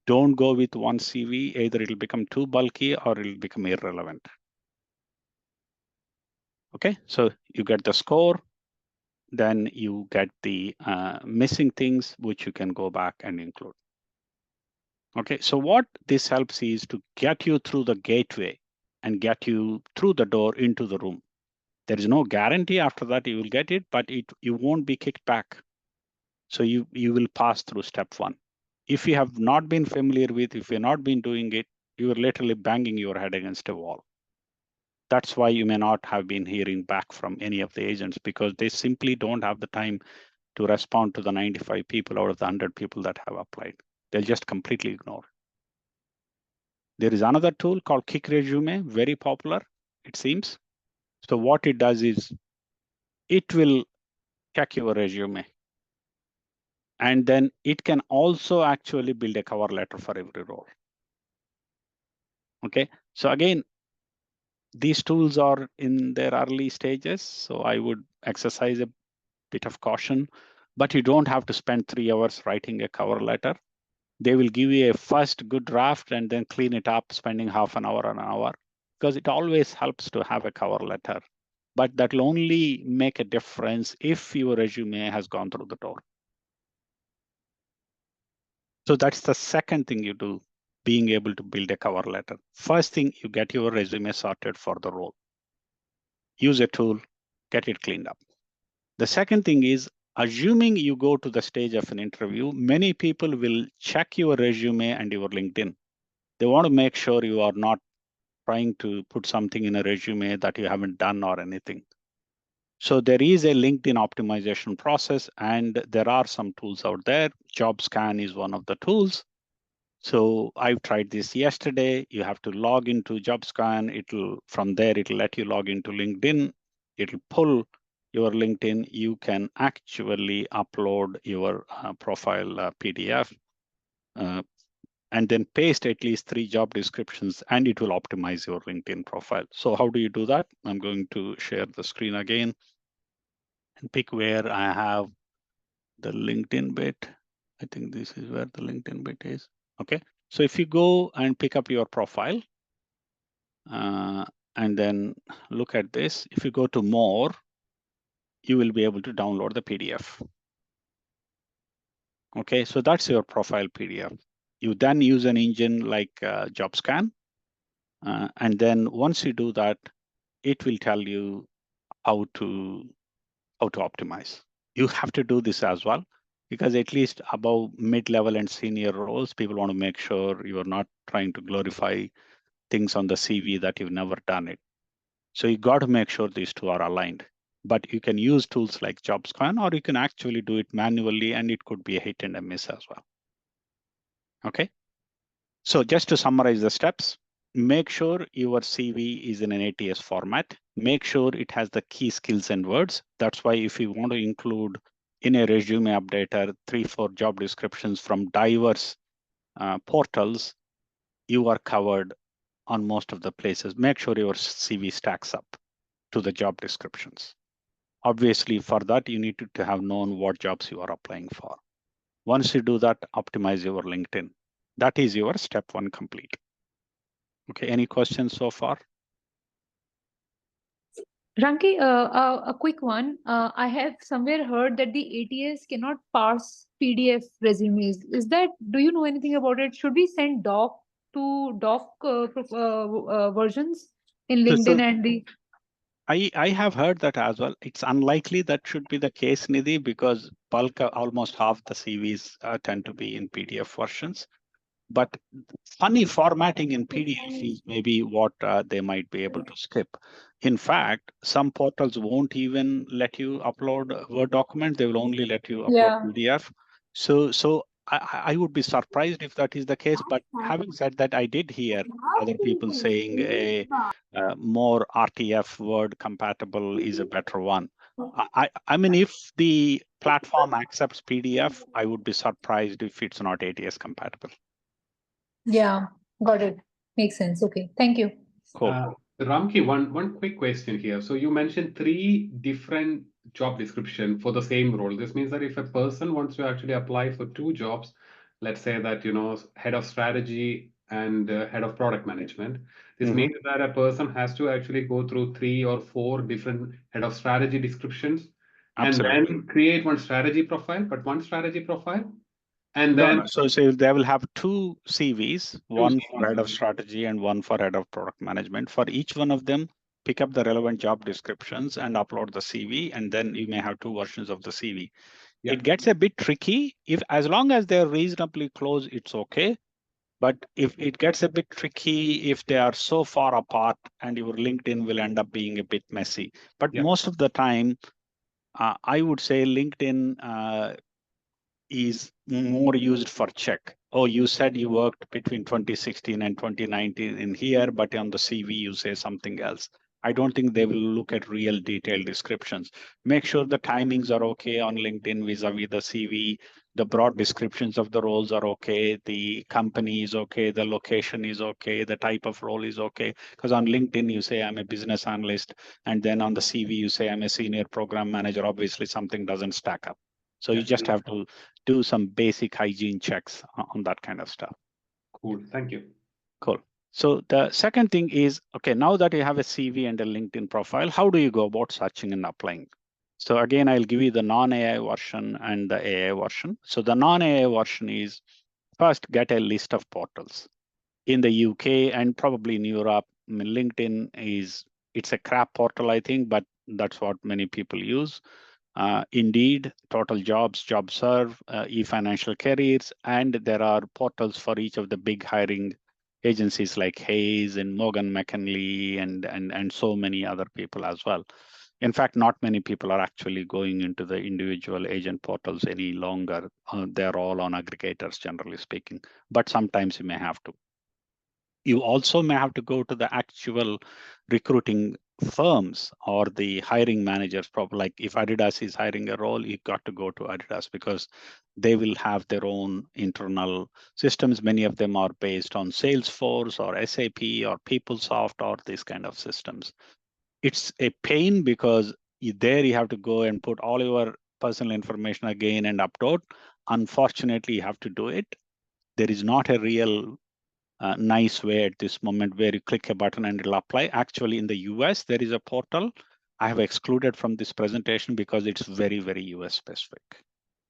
Don't go with one CV. Either it'll become too bulky or it'll become irrelevant. Okay, so you get the score, then you get the missing things, which you can go back and include. Okay, so what this helps is to get you through the gateway and get you through the door into the room. There is no guarantee after that you will get it, but you won't be kicked back. So you will pass through step 1. If you have not been familiar with, if you've not been doing it, you are literally banging your head against a wall. That's why you may not have been hearing back from any of the agents, because they simply don't have the time to respond to the 95 people out of the 100 people that have applied. They'll just completely ignore. There is another tool called Kick Resume, very popular, it seems. So what it does is it will check your resume. And then it can also actually build a cover letter for every role. Okay, so again, these tools are in their early stages, so I would exercise a bit of caution, but you don't have to spend 3 hours writing a cover letter. They will give you a first good draft and then clean it up, spending half an hour, because it always helps to have a cover letter but that will only make a difference if your resume has gone through the door. So that's the second thing you do, being able to build a cover letter. First thing, you get your resume sorted for the role. Use a tool, get it cleaned up. The second thing is, assuming you go to the stage of an interview, many people will check your resume and your LinkedIn. They want to make sure you are not trying to put something in a resume that you haven't done or anything. So there is a LinkedIn optimization process, and there are some tools out there. JobScan is one of the tools. So I've tried this yesterday. You have to log into JobScan. From there, it'll let you log into LinkedIn. It'll pull your LinkedIn. You can actually upload your profile PDF and then paste at least 3 job descriptions, and it will optimize your LinkedIn profile. So how do you do that? I'm going to share the screen again and pick where I have the LinkedIn bit. I think this is where the LinkedIn bit is. Okay. So if you go and pick up your profile and then look at this, if you go to more, you will be able to download the PDF. Okay, so that's your profile PDF. You then use an engine like JobScan. And then once you do that, it will tell you how to optimize. You have to do this as well, because at least above mid-level and senior roles, people want to make sure you are not trying to glorify things on the CV that you've never done it. So you got to make sure these two are aligned. But you can use tools like JobScan, or you can actually do it manually, and it could be a hit and a miss as well. Okay. So just to summarize the steps, make sure your CV is in an ATS format. Make sure it has the key skills and words. That's why if you want to include in a resume updater 3-4 job descriptions from diverse portals, you are covered on most of the places. Make sure your CV stacks up to the job descriptions. Obviously, for that, you need to have known what jobs you are applying for. Once you do that, optimize your LinkedIn. That is your step 1 complete. Okay, any questions so far? Ramki, a quick one. I have somewhere heard that the ATS cannot parse PDF resumes. Do you know anything about it? Should we send doc versions in LinkedIn and the? I have heard that as well. It's unlikely that should be the case, Nidhi, because almost half the CVs tend to be in PDF versions. But funny formatting in PDF is maybe what they might be able to skip. In fact, some portals won't even let you upload Word documents. They will only let you upload PDF. So I would be surprised if that is the case. But having said that, I did hear other people saying a more RTF Word compatible is a better one. I mean, if the platform accepts PDF, I would be surprised if it's not ATS compatible. Yeah, got it. Makes sense. Okay, thank you. Cool. Ramki, one quick question here. So you mentioned 3 different job description for the same role. This means that if a person wants to actually apply for 2 jobs, let's say that, head of strategy and head of product management, this means that a person has to actually go through 3 or 4 different head of strategy descriptions. Absolutely. And then create one strategy profile, but one strategy profile. And then no. So they will have 2 CVs, one for head of strategy and one for head of product management. For each one of them, pick up the relevant job descriptions and upload the CV, and then you may have 2 versions of the CV. Yeah. It gets a bit tricky. As long as they're reasonably close, it's okay. But if it gets a bit tricky, if they are so far apart, and your LinkedIn will end up being a bit messy. But most of the time, I would say LinkedIn is more used for check. Oh, you said you worked between 2016 and 2019 in here, but on the CV you say something else. I don't think they will look at real detailed descriptions. Make sure the timings are okay on LinkedIn vis-a-vis the CV. The broad descriptions of the roles are okay. The company is okay. The location is okay. The type of role is okay. Because on LinkedIn, you say I'm a business analyst. And then on the CV, you say I'm a senior program manager. Obviously, something doesn't stack up. So you just have to do some basic hygiene checks on that kind of stuff. Cool. Thank you. Cool. So the second thing is, okay, now that you have a CV and a LinkedIn profile, how do you go about searching and applying? So again, I'll give you the non-AI version and the AI version. So the non-AI version is first get a list of portals. In the UK and probably in Europe, I mean, LinkedIn it's a crap portal, I think, but that's what many people use. Indeed, Total Jobs, JobServe, eFinancial Careers, and there are portals for each of the big hiring agencies like Hayes and Morgan McKinley and so many other people as well. In fact, not many people are actually going into the individual agent portals any longer. They're all on aggregators, generally speaking, but sometimes you may have to. You also may have to go to the actual recruiting firms or the hiring managers. Probably like if Adidas is hiring a role, you got to go to Adidas because they will have their own internal systems. Many of them are based on Salesforce or SAP or PeopleSoft or these kind of systems. It's a pain because there you have to go and put all your personal information again and upload. Unfortunately, you have to do it. There is not a real nice way at this moment where you click a button and it'll apply. Actually, in the US, there is a portal I have excluded from this presentation because it's very, very US specific.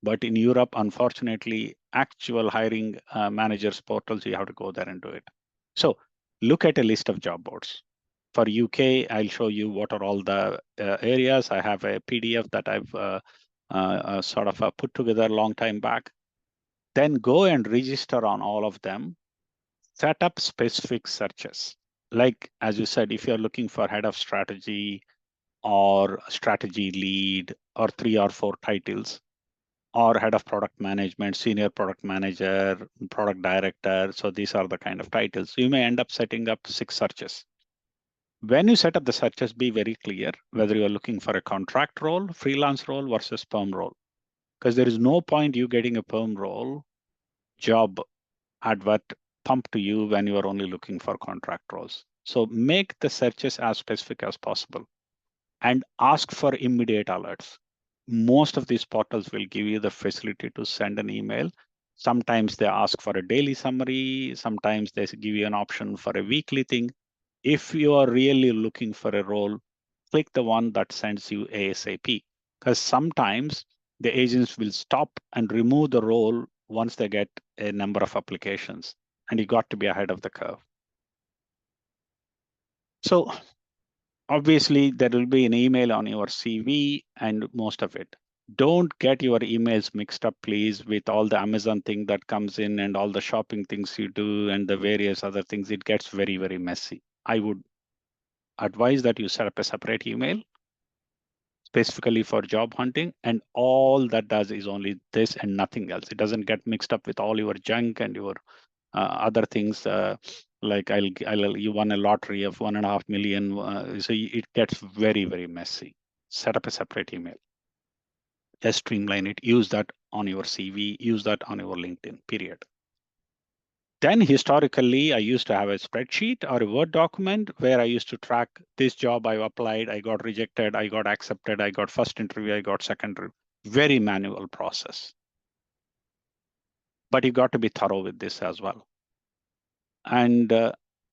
But in Europe, unfortunately, actual hiring managers portals, you have to go there and do it. So look at a list of job boards. For UK, I'll show you what are all the areas. I have a PDF that I've sort of put together a long time back. Then go and register on all of them. Set up specific searches. Like, as you said, if you're looking for head of strategy or strategy lead or 3 or 4 titles, or head of product management, senior product manager, product director. So these are the kind of titles. You may end up setting up 6 searches. When you set up the searches, be very clear whether you're looking for a contract role, freelance role versus perm role. Because there is no point you getting a perm role job advert pumped to you when you are only looking for contract roles. So make the searches as specific as possible and ask for immediate alerts. Most of these portals will give you the facility to send an email. Sometimes they ask for a daily summary. Sometimes they give you an option for a weekly thing. If you are really looking for a role, click the one that sends you ASAP, because sometimes the agents will stop and remove the role once they get a number of applications, and you got to be ahead of the curve. So obviously there will be an email on your CV and most of it. Don't get your emails mixed up, please, with all the Amazon thing that comes in and all the shopping things you do and the various other things. It gets very, very messy. I would advise that you set up a separate email specifically for job hunting, and all that does is only this and nothing else. It doesn't get mixed up with all your junk and your other things. Like you won a lottery of 1.5 million, so it gets very, very messy. Set up a separate email. Just streamline it. Use that on your CV. Use that on your LinkedIn. Period. Then historically, I used to have a spreadsheet or a Word document where I used to track this job I applied, I got rejected, I got accepted, I got first interview, I got second interview. Very manual process. But you got to be thorough with this as well. And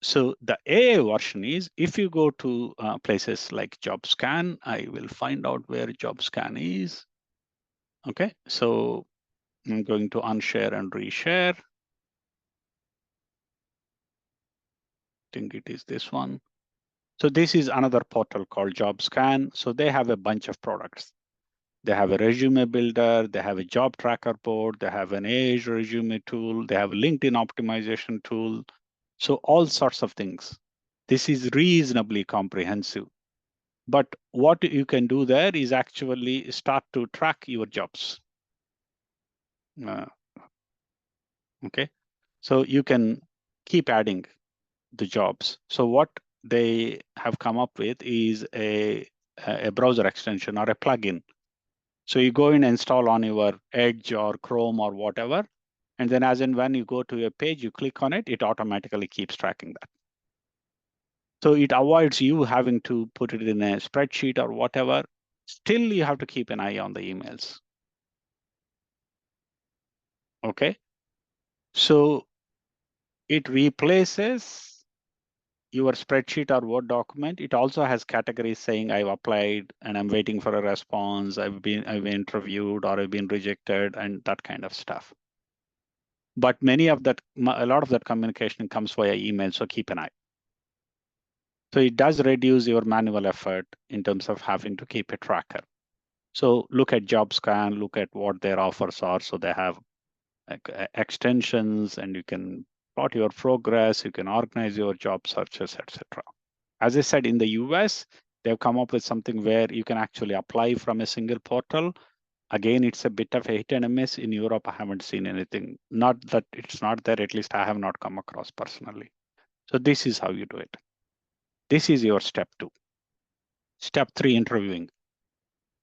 so the AI version is, if you go to places like JobScan, I will find out where JobScan is. Okay, so I'm going to unshare and reshare. I think it is this one. So this is another portal called JobScan. So they have a bunch of products. They have a resume builder, they have a job tracker board, they have an AI resume tool, they have a LinkedIn optimization tool. So all sorts of things. This is reasonably comprehensive. But what you can do there is actually start to track your jobs. Okay, so you can keep adding the jobs. So what they have come up with is a browser extension or a plugin. So you go in and install on your Edge or Chrome or whatever, and then as and when you go to a page, you click on it, it automatically keeps tracking that. So it avoids you having to put it in a spreadsheet or whatever. Still, you have to keep an eye on the emails. Okay, so it replaces your spreadsheet or Word document, it also has categories saying I've applied and I'm waiting for a response, I've been interviewed or I've been rejected and that kind of stuff. But a lot of that communication comes via email, so keep an eye. So it does reduce your manual effort in terms of having to keep a tracker. So look at JobScan, look at what their offers are. So they have extensions and you can plot your progress, you can organize your job searches, etc. As I said, in the US, they've come up with something where you can actually apply from a single portal. Again, it's a bit of a hit and a miss. In Europe, I haven't seen anything. Not that it's not there, at least I have not come across personally. So this is how you do it. This is your step 2. Step 3, interviewing.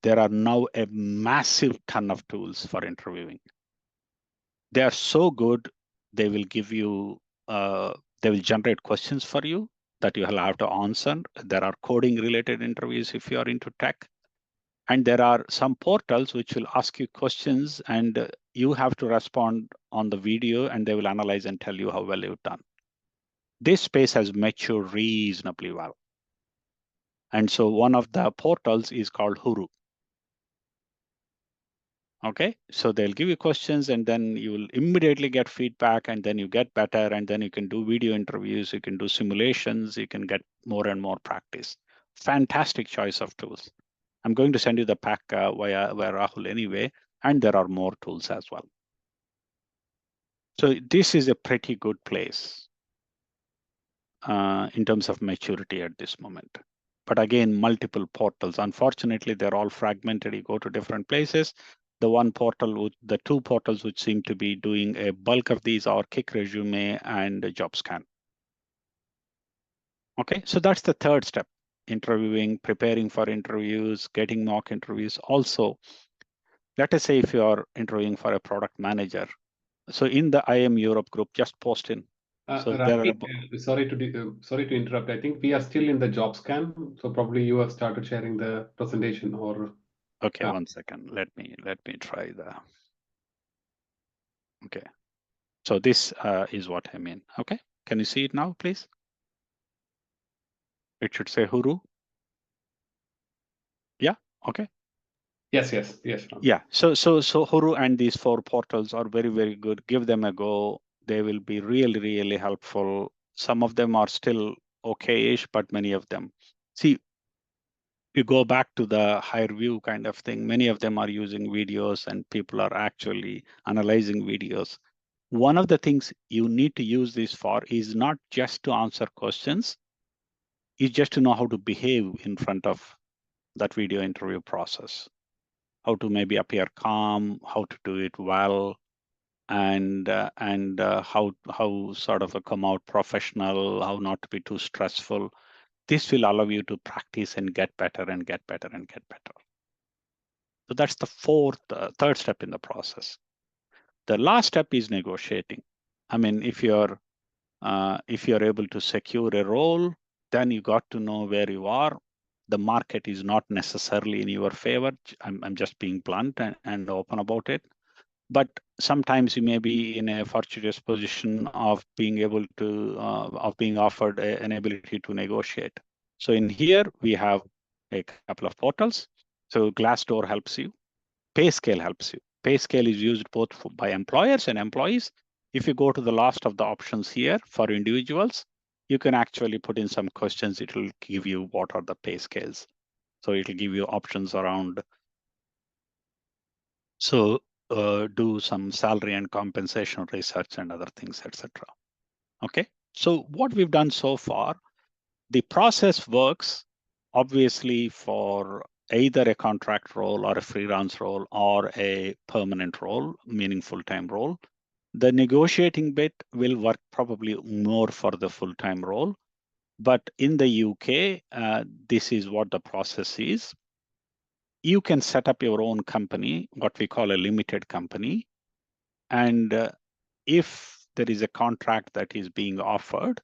There are now a massive ton of tools for interviewing. They are so good, they will give you, they will generate questions for you that you will have to answer. There are coding related interviews if you are into tech. And there are some portals which will ask you questions and you have to respond on the video and they will analyze and tell you how well you've done. This space has matured reasonably well. And so one of the portals is called Huru. Okay, so they'll give you questions and then you will immediately get feedback and then you get better and then you can do video interviews, you can do simulations, you can get more and more practice. Fantastic choice of tools. I'm going to send you the pack via Rahul anyway, and there are more tools as well. So this is a pretty good place in terms of maturity at this moment. But again, multiple portals. Unfortunately, they're all fragmented. You go to different places. The 2 portals which seem to be doing a bulk of these are Kick Resume and JobScan. Okay, so that's the 3rd step: interviewing, preparing for interviews, getting mock interviews. Also, let us say if you are interviewing for a product manager. So in the IIM Europe group, just post in. So Ramki, sorry to interrupt. I think we are still in the job scan, so probably you have started sharing the presentation or. Okay, 1 second. Let me try the. Okay, so this is what I mean. Okay, can you see it now, please? It should say Huru. Yeah. Okay. Yes. Yeah. So Huru and these 4 portals are very, very good. Give them a go. They will be really, really helpful. Some of them are still okay-ish, but many of them. See, you go back to the higher view kind of thing. Many of them are using videos and people are actually analyzing videos. One of the things you need to use this for is not just to answer questions, it's just to know how to behave in front of that video interview process, how to maybe appear calm, how to do it well, and how sort of come out professional, how not to be too stressful. This will allow you to practice and get better and get better and get better. So that's the 3rd step in the process. The last step is negotiating. I mean, if you're able to secure a role, then you got to know where you are. The market is not necessarily in your favor. I'm just being blunt and open about it. But sometimes you may be in a fortuitous position of being able to of being offered an ability to negotiate. So in here we have a couple of portals. So Glassdoor helps you. PayScale helps you. PayScale is used both by employers and employees. If you go to the last of the options here for individuals, you can actually put in some questions. It will give you what are the pay scales. So it will give you options around. So do some salary and compensation research and other things, etc. Okay. So what we've done so far, the process works obviously for either a contract role or a freelance role or a permanent role, meaning full-time role. The negotiating bit will work probably more for the full-time role. But in the UK, this is what the process is. You can set up your own company, what we call a limited company. And if there is a contract that is being offered,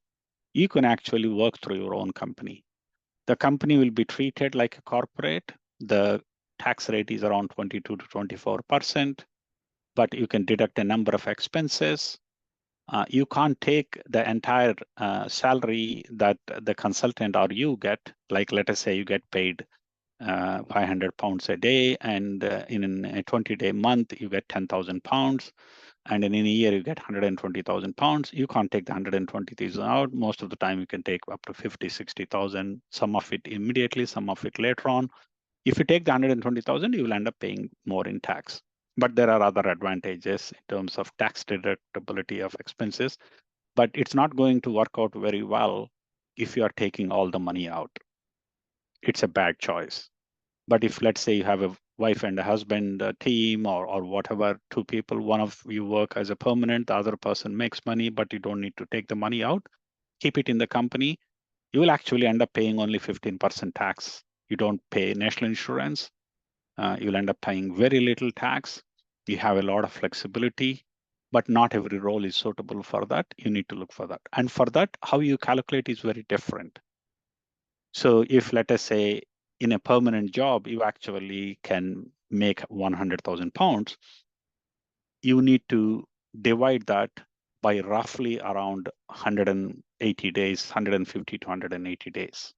you can actually work through your own company. The company will be treated like a corporate. The tax rate is around 22 to 24%, but you can deduct a number of expenses. You can't take the entire salary that the consultant or you get, like let us say you get paid 500 pounds a day, and in a 20-day month, you get 10,000 pounds. And in a year, you get 120,000 pounds. You can't take the 120,000 out. Most of the time, you can take up to 50, 60,000, some of it immediately, some of it later on. If you take the 120,000, you will end up paying more in tax. But there are other advantages in terms of tax deductibility of expenses. But it's not going to work out very well if you are taking all the money out. It's a bad choice. But if, let's say, you have a wife and a husband team or whatever, two people, one of you work as a permanent, the other person makes money, but you don't need to take the money out, keep it in the company, you will actually end up paying only 15% tax. You don't pay national insurance. You'll end up paying very little tax. You have a lot of flexibility, but not every role is suitable for that. You need to look for that. And for that, how you calculate is very different. So if, let us say, in a permanent job, you actually can make 100,000 pounds, you need to divide that by roughly around 180 days, 150 to 180 days.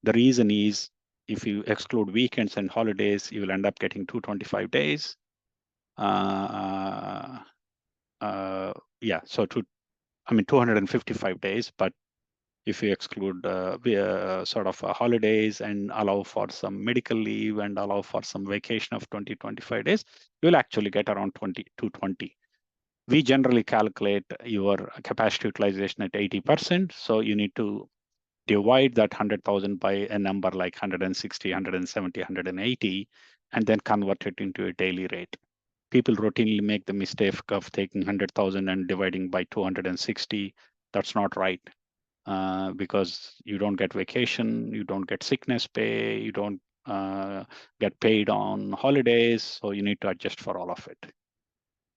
The reason is if you exclude weekends and holidays, you will end up getting 225 days. Yeah, so 255 days, but if you exclude sort of holidays and allow for some medical leave and allow for some vacation of 25 days, you'll actually get around 220. We generally calculate your capacity utilization at 80%. So you need to divide that 100,000 by a number like 160, 170, 180, and then convert it into a daily rate. People routinely make the mistake of taking 100,000 and dividing by 260. That's not right. Because you don't get vacation, you don't get sickness pay, you don't get paid on holidays. So you need to adjust for all of it.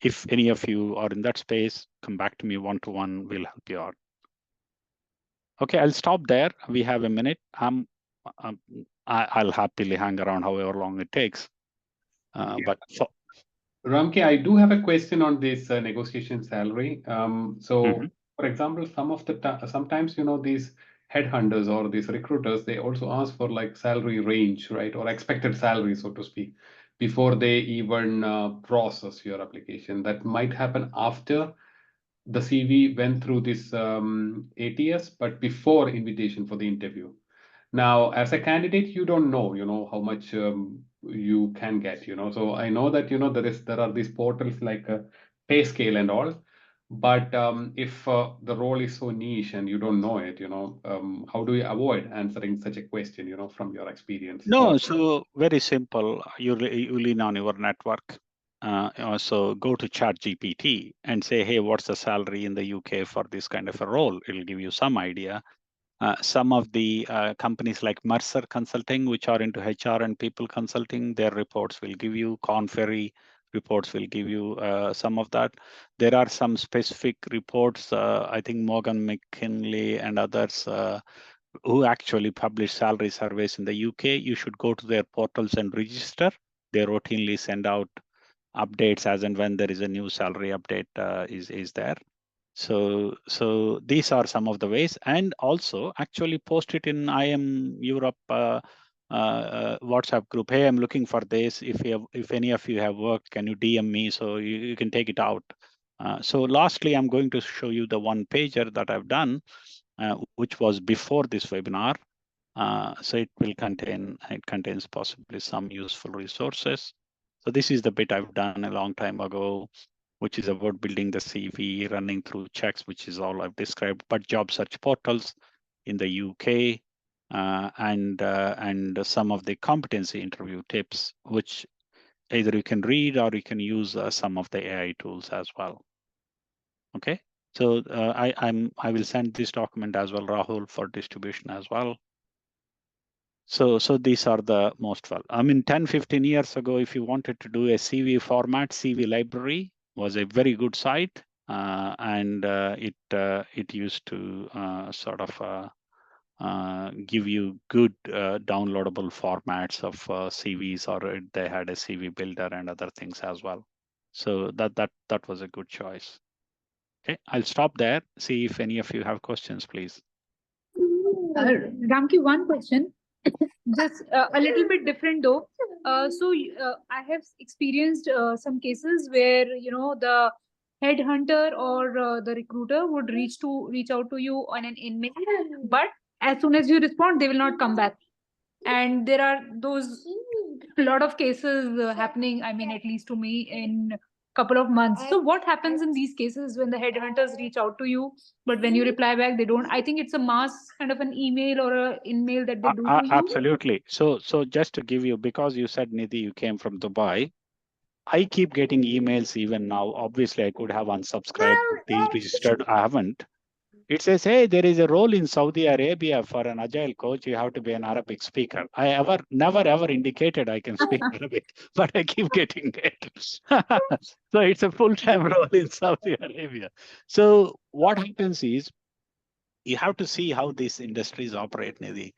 If any of you are in that space, come back to me one-to-one, we'll help you out. Okay, I'll stop there. We have a minute. I'll happily hang around however long it takes. But so, Ramki, I do have a question on this negotiation salary. For example, sometimes these headhunters or these recruiters, they also ask for like salary range, right, or expected salary, so to speak, before they even process your application. That might happen after the CV went through this ATS, but before invitation for the interview. Now, as a candidate, you don't know, how much you can get. So I know that, there are these portals like pay scale and all, but if the role is so niche and you don't know it, how do you avoid answering such a question, from your experience? no, so very simple. You lean on your network. So go to ChatGPT and say, hey, what's the salary in the UK for this kind of a role? It'll give you some idea. Some of the companies like Mercer Consulting, which are into HR and people consulting, their reports will give you. Korn Ferry reports will give you some of that. There are some specific reports, I think Morgan McKinley and others who actually publish salary surveys in the UK. You should go to their portals and register. They routinely send out updates as and when there is a new salary update is there. So these are some of the ways, and also actually post it in IIM Europe WhatsApp group. Hey, I'm looking for this. If any of you have worked, can you DM me so you can take it out. So lastly, I'm going to show you the one pager that I've done, which was before this webinar. So it contains possibly some useful resources. So this is the bit I've done a long time ago, which is about building the CV, running through checks, which is all I've described, but job search portals in the UK, and some of the competency interview tips, which either you can read or you can use some of the AI tools as well. Okay, so I will send this document as well, Rahul, for distribution as well. So these are the most well. 10, 15 years ago, if you wanted to do a CV format, CV library was a very good site, and it used to sort of give you good downloadable formats of CVs, or they had a CV builder and other things as well. So that was a good choice. Okay, I'll stop there. See if any of you have questions, please. Ramki, one question, just a little bit different though. I have experienced some cases where the headhunter or the recruiter would reach out to you on an email, but as soon as you respond, they will not come back. And there are those a lot of cases happening. I mean, at least to me in couple of months. So what happens in these cases when the headhunters reach out to you, but when you reply back, they don't? I think it's a mass kind of an email or a in-mail that they do to you. Absolutely. So just to give you, because you said, Nidhi, you came from Dubai, I keep getting emails even now. Obviously, I could have unsubscribed, deregistered. I haven't. It says, hey, there is a role in Saudi Arabia for an agile coach. You have to be an Arabic speaker. I never ever indicated I can speak Arabic, but I keep getting it. So it's a full-time role in Saudi Arabia. So what happens is you have to see how these industries operate, Nidhi.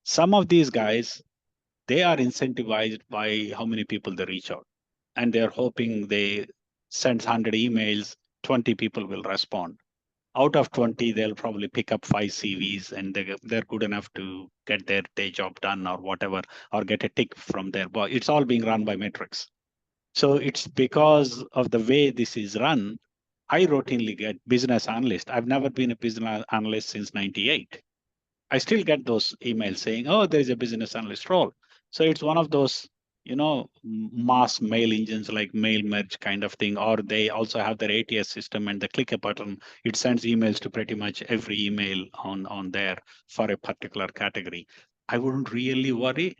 Some of these guys, they are incentivized by how many people they reach out. And they're hoping they send 100 emails, 20 people will respond. Out of 20, they'll probably pick up 5 CVs and they're good enough to get their day job done or whatever, or get a tick from their boss. It's all being run by metrics. So it's because of the way this is run, I routinely get business analyst. I've never been a business analyst since 98. I still get those emails saying, oh, there's a business analyst role. So it's one of those, mass mail engines like mail merge kind of thing, or they also have their ATS system and they click a button, it sends emails to pretty much every email on there for a particular category. I wouldn't really worry.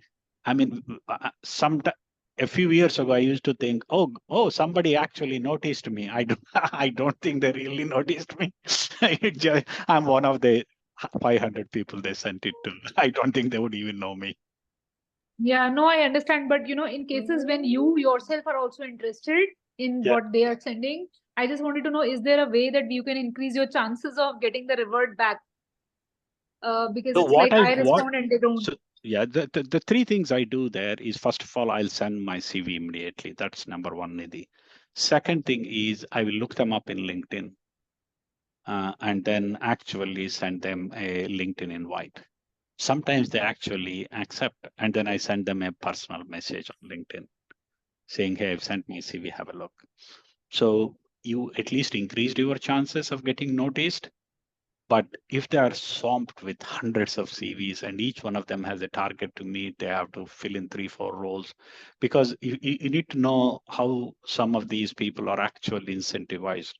I mean, a few years ago, I used to think, oh, somebody actually noticed me. I don't think they really noticed me. I'm one of the 500 people they sent it to. I don't think they would even know me. Yeah, no, I understand. But in cases when you yourself are also interested in what they are sending, I just wanted to know, is there a way that you can increase your chances of getting the revert back? Because So it's like I respond and they don't. So, yeah, the three things I do there is, first of all, I'll send my CV immediately. That's number one, Nidhi. Second thing is I will look them up in LinkedIn and then actually send them a LinkedIn invite. Sometimes they actually accept, and then I send them a personal message on LinkedIn saying, hey, I've sent my CV, have a look. So you at least increased your chances of getting noticed. But if they are swamped with hundreds of CVs and each one of them has a target to meet, they have to fill in 3-4 roles, because you need to know how some of these people are actually incentivized.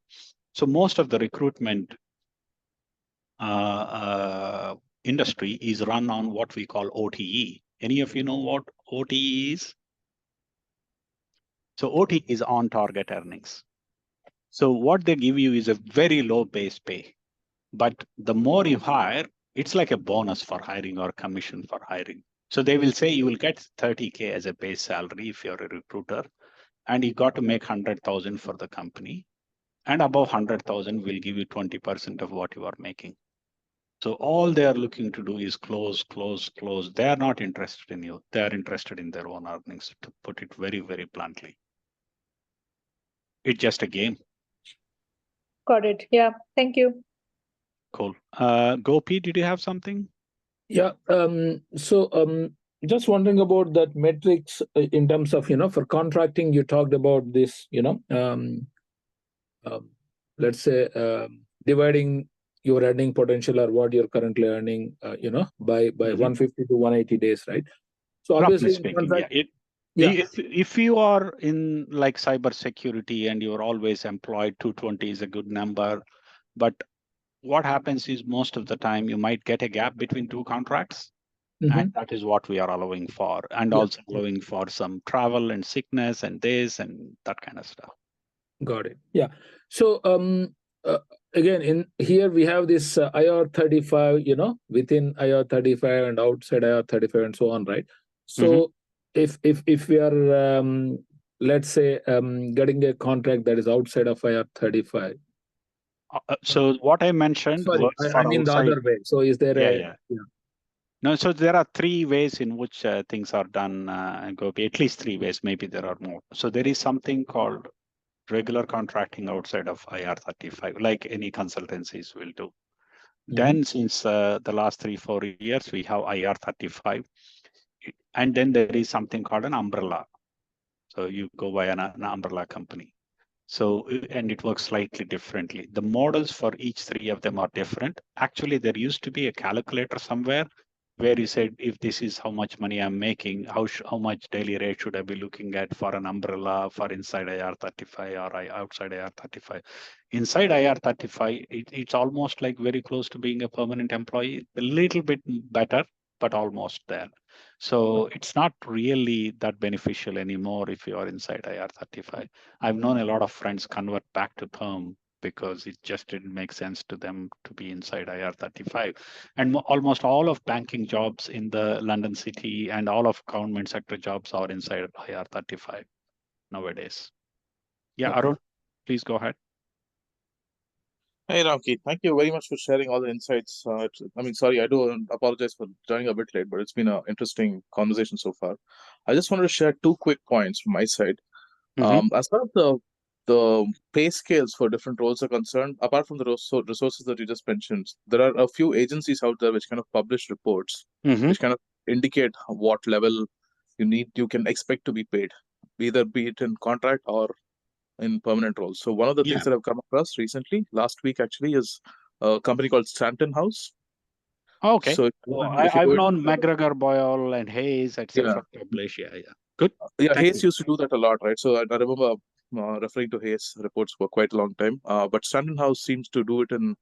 So most of the recruitment industry is run on what we call OTE. Any of you know what OTE is? So OTE is on target earnings. So what they give you is a very low base pay. But the more you hire, it's like a bonus for hiring or commission for hiring. So they will say you will get 30K as a base salary if you're a recruiter, and you got to make 100,000 for the company. And above 100,000 will give you 20% of what you are making. So all they are looking to do is close. They are not interested in you. They are interested in their own earnings, to put it very, very bluntly. It's just a game. Got it. Yeah. Thank you. Cool. Gopi, did you have something? Yeah. Just wondering about that metrics in terms of, for contracting, you talked about this, let's say, dividing your earning potential or what you're currently earning, by 150 to 180 days, right? So obviously, speaking, If you are in like cybersecurity and you're always employed, 220 is a good number. But what happens is most of the time you might get a gap between two contracts. And that is what we are allowing for, and also allowing for some travel and sickness and this and that kind of stuff. Got it. Yeah. So again, in here we have this IR35, within IR35 and outside IR35 and so on, right? So if we are let's say getting a contract that is outside of IR35. So what I mentioned was I mean outside. The other way. So is there No, so there are 3 ways in which things are done, Gopi, at least 3 ways, maybe there are more. So there is something called regular contracting outside of IR35, like any consultancies will do. Mhm. Then since the last 3-4 years, we have IR35. And then there is something called an umbrella. So you go by an umbrella company. So, and it works slightly differently. The models for each three of them are different. Actually, there used to be a calculator somewhere where you said, if this is how much money I'm making, how much daily rate should I be looking at for an umbrella, for inside IR35 or outside IR35. Inside IR35, it's almost like very close to being a permanent employee, a little bit better, but almost there. So it's not really that beneficial anymore if you are inside IR35. I've known a lot of friends convert back to perm because it just didn't make sense to them to be inside IR35. And almost all of banking jobs in the London city and all of government sector jobs are inside IR35 nowadays. Yeah, Okay. Arun, please go ahead. Hey, Ramki, thank you very much for sharing all the insights. Sorry, I do apologize for joining a bit late, but it's been an interesting conversation so far. I just wanted to share 2 quick points from my side. As far as the pay scales for different roles are concerned, apart from the resources that you just mentioned, there are a few agencies out there which kind of publish reports, which kind of indicate what level you can expect to be paid, either be it in contract or in permanent roles. So one of the things that I've come across recently, last week actually, is a company called Stanton House. Okay. So I've known McGregor, Boyle, and Hayes, etc. publish. Yeah. Good. Yeah, Thank Hayes used to do that a lot, right? So I remember referring to Hayes reports for quite a long time. But Stanton House seems to do it on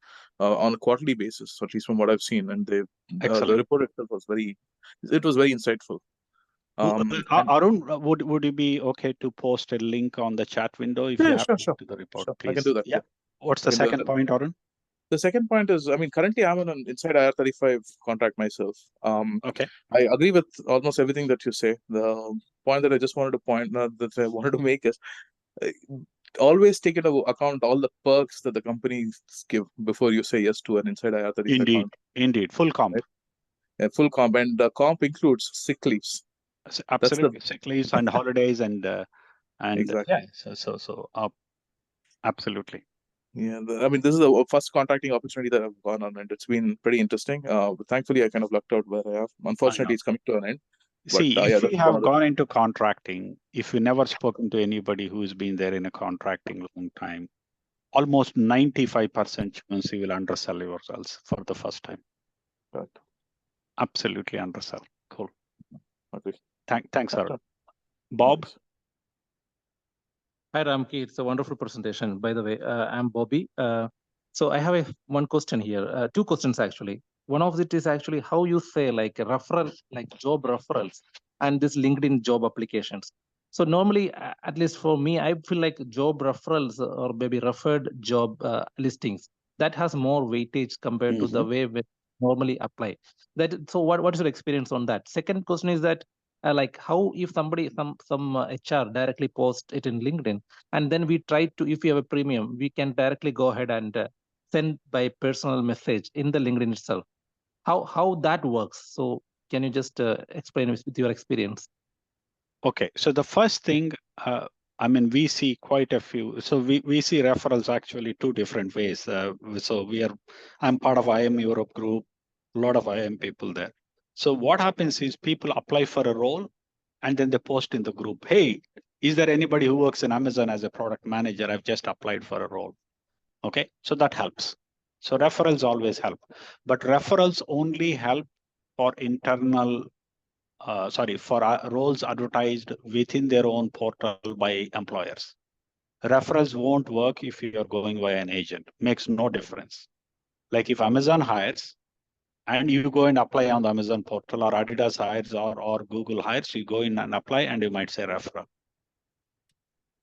a quarterly basis, at least from what I've seen. And the report itself was very insightful. Arun, would you be okay to post a link on the chat window if you have sure. to the report, Sure. please? I can do that. Yeah. What's the second point, Arun? The second point is, currently I'm on an inside IR35 contract myself. Okay. I agree with almost everything that you say. The point that I just wanted to make is always take into account all the perks that the companies give before you say yes to an inside IR35 contract. Indeed. Full comp. Right? Full comp, and the comp includes sick leaves. Absolutely. Sick leaves and holidays and exactly. Yeah. So absolutely. Yeah, this is the first contracting opportunity that I've gone on, and it's been pretty interesting. Thankfully, I kind of lucked out where I have. Unfortunately, it's coming to an end. See, if you have gone into contracting, if you never spoken to anybody who's been there in a contracting long time, almost 95% chance you will undersell yourselves for the first time. Right. Absolutely undersell. Cool. Okay. Thanks, sir. Bob? Hi, Ramki. It's a wonderful presentation. By the way, I'm Bobby. So I have one question here, 2 questions actually. One of it is actually how you say like referral, like job referrals and this LinkedIn job applications. So normally, at least for me, I feel like job referrals or maybe referred job listings, that has more weightage compared to the way we normally apply. So what is your experience on that? Second question is that like how if somebody some HR directly post it in LinkedIn, and then we try to, if we have a premium, we can directly go ahead and send by personal message in the LinkedIn itself. How that works? So can you just explain with your experience? Okay, so the first thing, we see quite a few. So we see referrals actually 2 different ways. So I'm part of IIM Europe group, a lot of IIM people there. So what happens is people apply for a role and then they post in the group, hey, is there anybody who works in Amazon as a product manager? I've just applied for a role. Okay, so that helps. So referrals always help, but referrals only help for internal, for roles advertised within their own portal by employers. Referrals won't work if you're going via an agent. Makes no difference. Like if Amazon hires and you go and apply on the Amazon portal, or Adidas hires or Google hires, you go in and apply and you might say referral.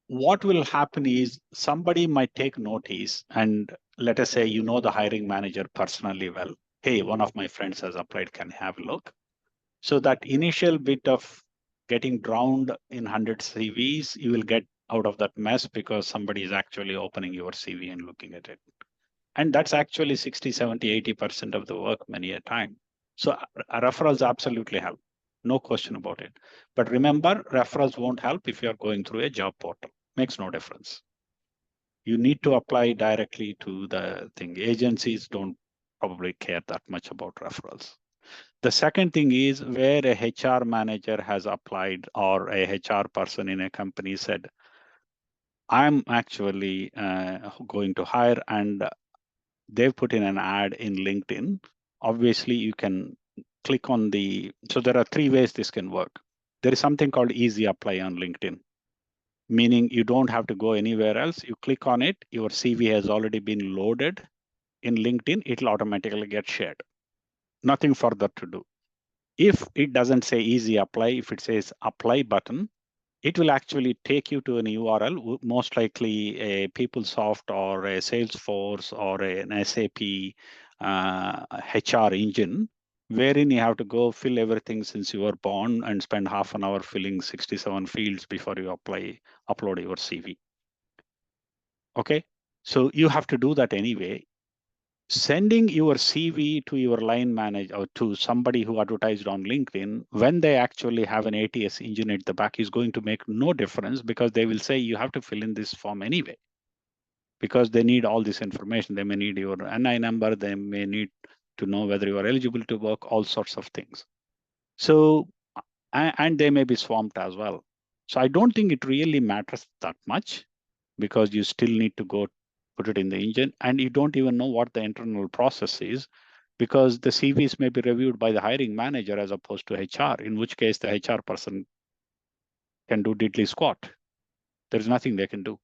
What will happen is somebody might take notice and let us say, the hiring manager personally well. Hey, one of my friends has applied, can I have a look? So that initial bit of getting drowned in 100 CVs, you will get out of that mess because somebody is actually opening your CV and looking at it. And that's actually 60, 70, 80% of the work many a time. So referrals absolutely help. No question about it. But remember, referrals won't help if you're going through a job portal. Makes no difference. you need to apply directly to the thing. Agencies don't probably care that much about referrals. The second thing is where a HR manager has applied or a HR person in a company said, I'm actually going to hire, and they've put in an ad in LinkedIn. Obviously, you can click on so there are 3 ways this can work. There is something called easy apply on LinkedIn, meaning you don't have to go anywhere else. You click on it, your CV has already been loaded in LinkedIn, it'll automatically get shared. Nothing further to do. If it doesn't say easy apply, if it says apply button, it will actually take you to an URL, most likely a PeopleSoft or a Salesforce or an SAP HR engine, wherein you have to go fill everything since you were born and spend half an hour filling 67 fields before you upload your CV. Okay, so you have to do that anyway. Sending your CV to your line manager or to somebody who advertised on LinkedIn, when they actually have an ATS engine at the back, is going to make no difference, because they will say you have to fill in this form anyway, because they need all this information. They may need your NI number. They may need to know whether you are eligible to work, all sorts of things. So, and they may be swamped as well. So I don't think it really matters that much, because you still need to go put it in the engine, and you don't even know what the internal process is, because the CVs may be reviewed by the hiring manager as opposed to HR, in which case the HR person can do diddly squat. There's nothing they can do.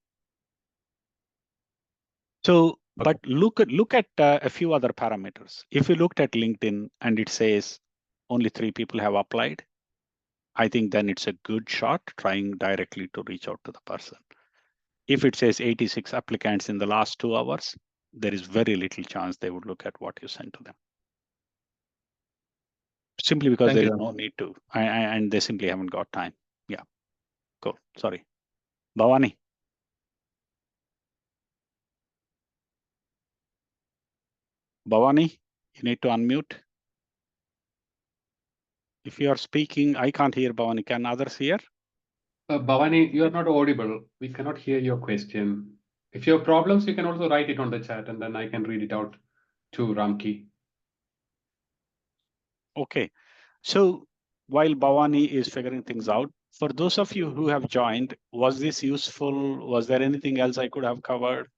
So, but look at a few other parameters. If you looked at LinkedIn and it says only 3 people have applied, I think then it's a good shot trying directly to reach out to the person. If it says 86 applicants in the last 2 hours, there is very little chance they would look at what you sent to them. Simply because there is no need to, and they simply haven't got time. Yeah, cool. Sorry. Bhavani. Bhavani, you need to unmute. If you are speaking, I can't hear Bhavani. Can others hear? Bhavani, you are not audible. We cannot hear your question. If you have problems, you can also write it on the chat, and then I can read it out to Ramki. Okay. So while Bhavani is figuring things out, for those of you who have joined, was this useful? Was there anything else I could have covered?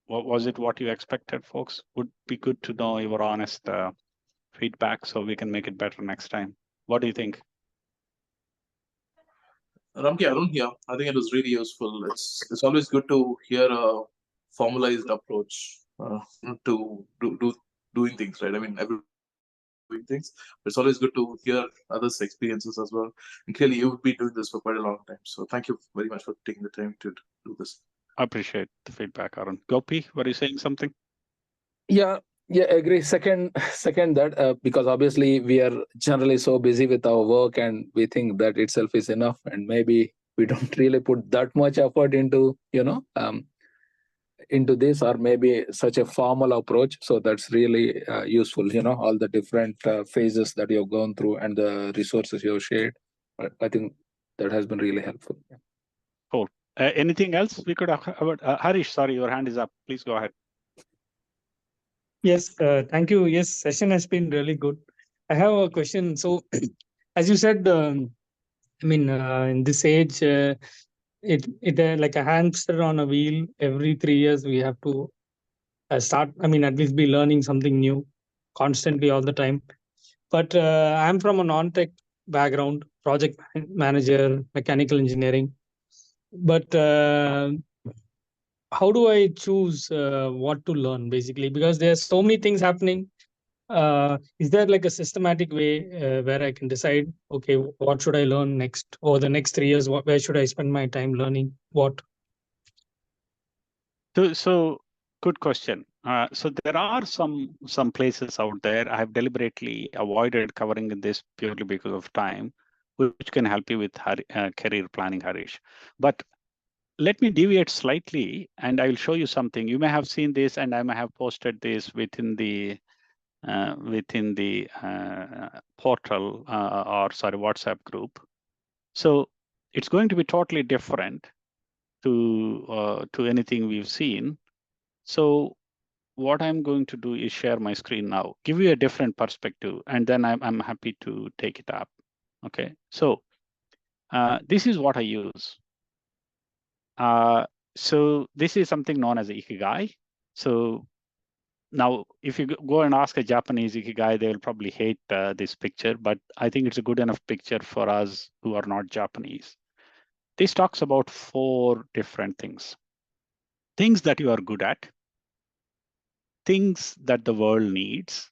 Was it what you expected, folks? Would be good to know your honest feedback so we can make it better next time. What do you think? Ramki, I don't hear. I think it was really useful. It's always good to hear a formalized approach to doing things, right? I mean, everyone doing things, but it's always good to hear others' experiences as well. And clearly, you've been doing this for quite a long time. So thank you very much for taking the time to do this. I appreciate the feedback, Arun. Gopi, were you saying something? Yeah, agree. Second that because obviously we are generally so busy with our work, and we think that itself is enough, and maybe we don't really put that much effort into into this, or maybe such a formal approach. So that's really useful. All the different phases that you've gone through and the resources you've shared. I think that has been really helpful. Yeah. Cool. Anything else we could have covered? Harish, sorry, your hand is up. Please go ahead. Yes, thank you. Yes, session has been really good. I have a question. So, as you said, I mean, in this age, it like a hamster on a wheel. Every 3 years, we have to start. I mean, at least be learning something new constantly all the time. But I'm from a non-tech background, project manager, mechanical engineering. But how do I choose what to learn, basically? Because there's so many things happening. Is there like a systematic way where I can decide, okay, what should I learn next, or the next 3 years? Where should I spend my time learning what? So good question. So there are some places out there. I have deliberately avoided covering this purely because of time, which can help you with career planning, Harish. But let me deviate slightly, and I will show you something. You may have seen this, and I may have posted this within the portal or sorry, WhatsApp group. So it's going to be totally different. to anything we've seen. So what I'm going to do is share my screen now, give you a different perspective, and then I'm happy to take it up. Okay, so this is what I use. So this is something known as Ikigai. So now, if you go and ask a Japanese Ikigai, they will probably hate this picture, but I think it's a good enough picture for us who are not Japanese. This talks about 4 different things. Things that you are good at, things that the world needs,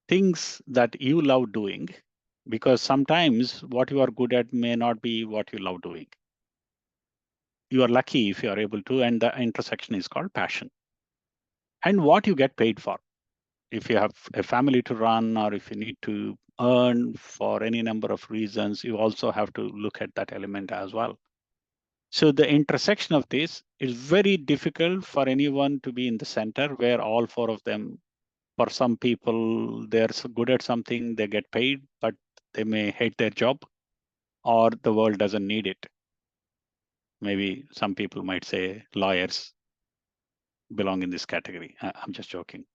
things that you love doing, because sometimes what you are good at may not be what you love doing. You are lucky if you are able to, and the intersection is called passion. And what you get paid for. If you have a family to run, or if you need to earn for any number of reasons, you also have to look at that element as well. So the intersection of this is very difficult for anyone to be in the center where all 4 of them, for some people, they're so good at something, they get paid, but they may hate their job, or the world doesn't need it. Maybe some people might say lawyers belong in this category. I'm just joking.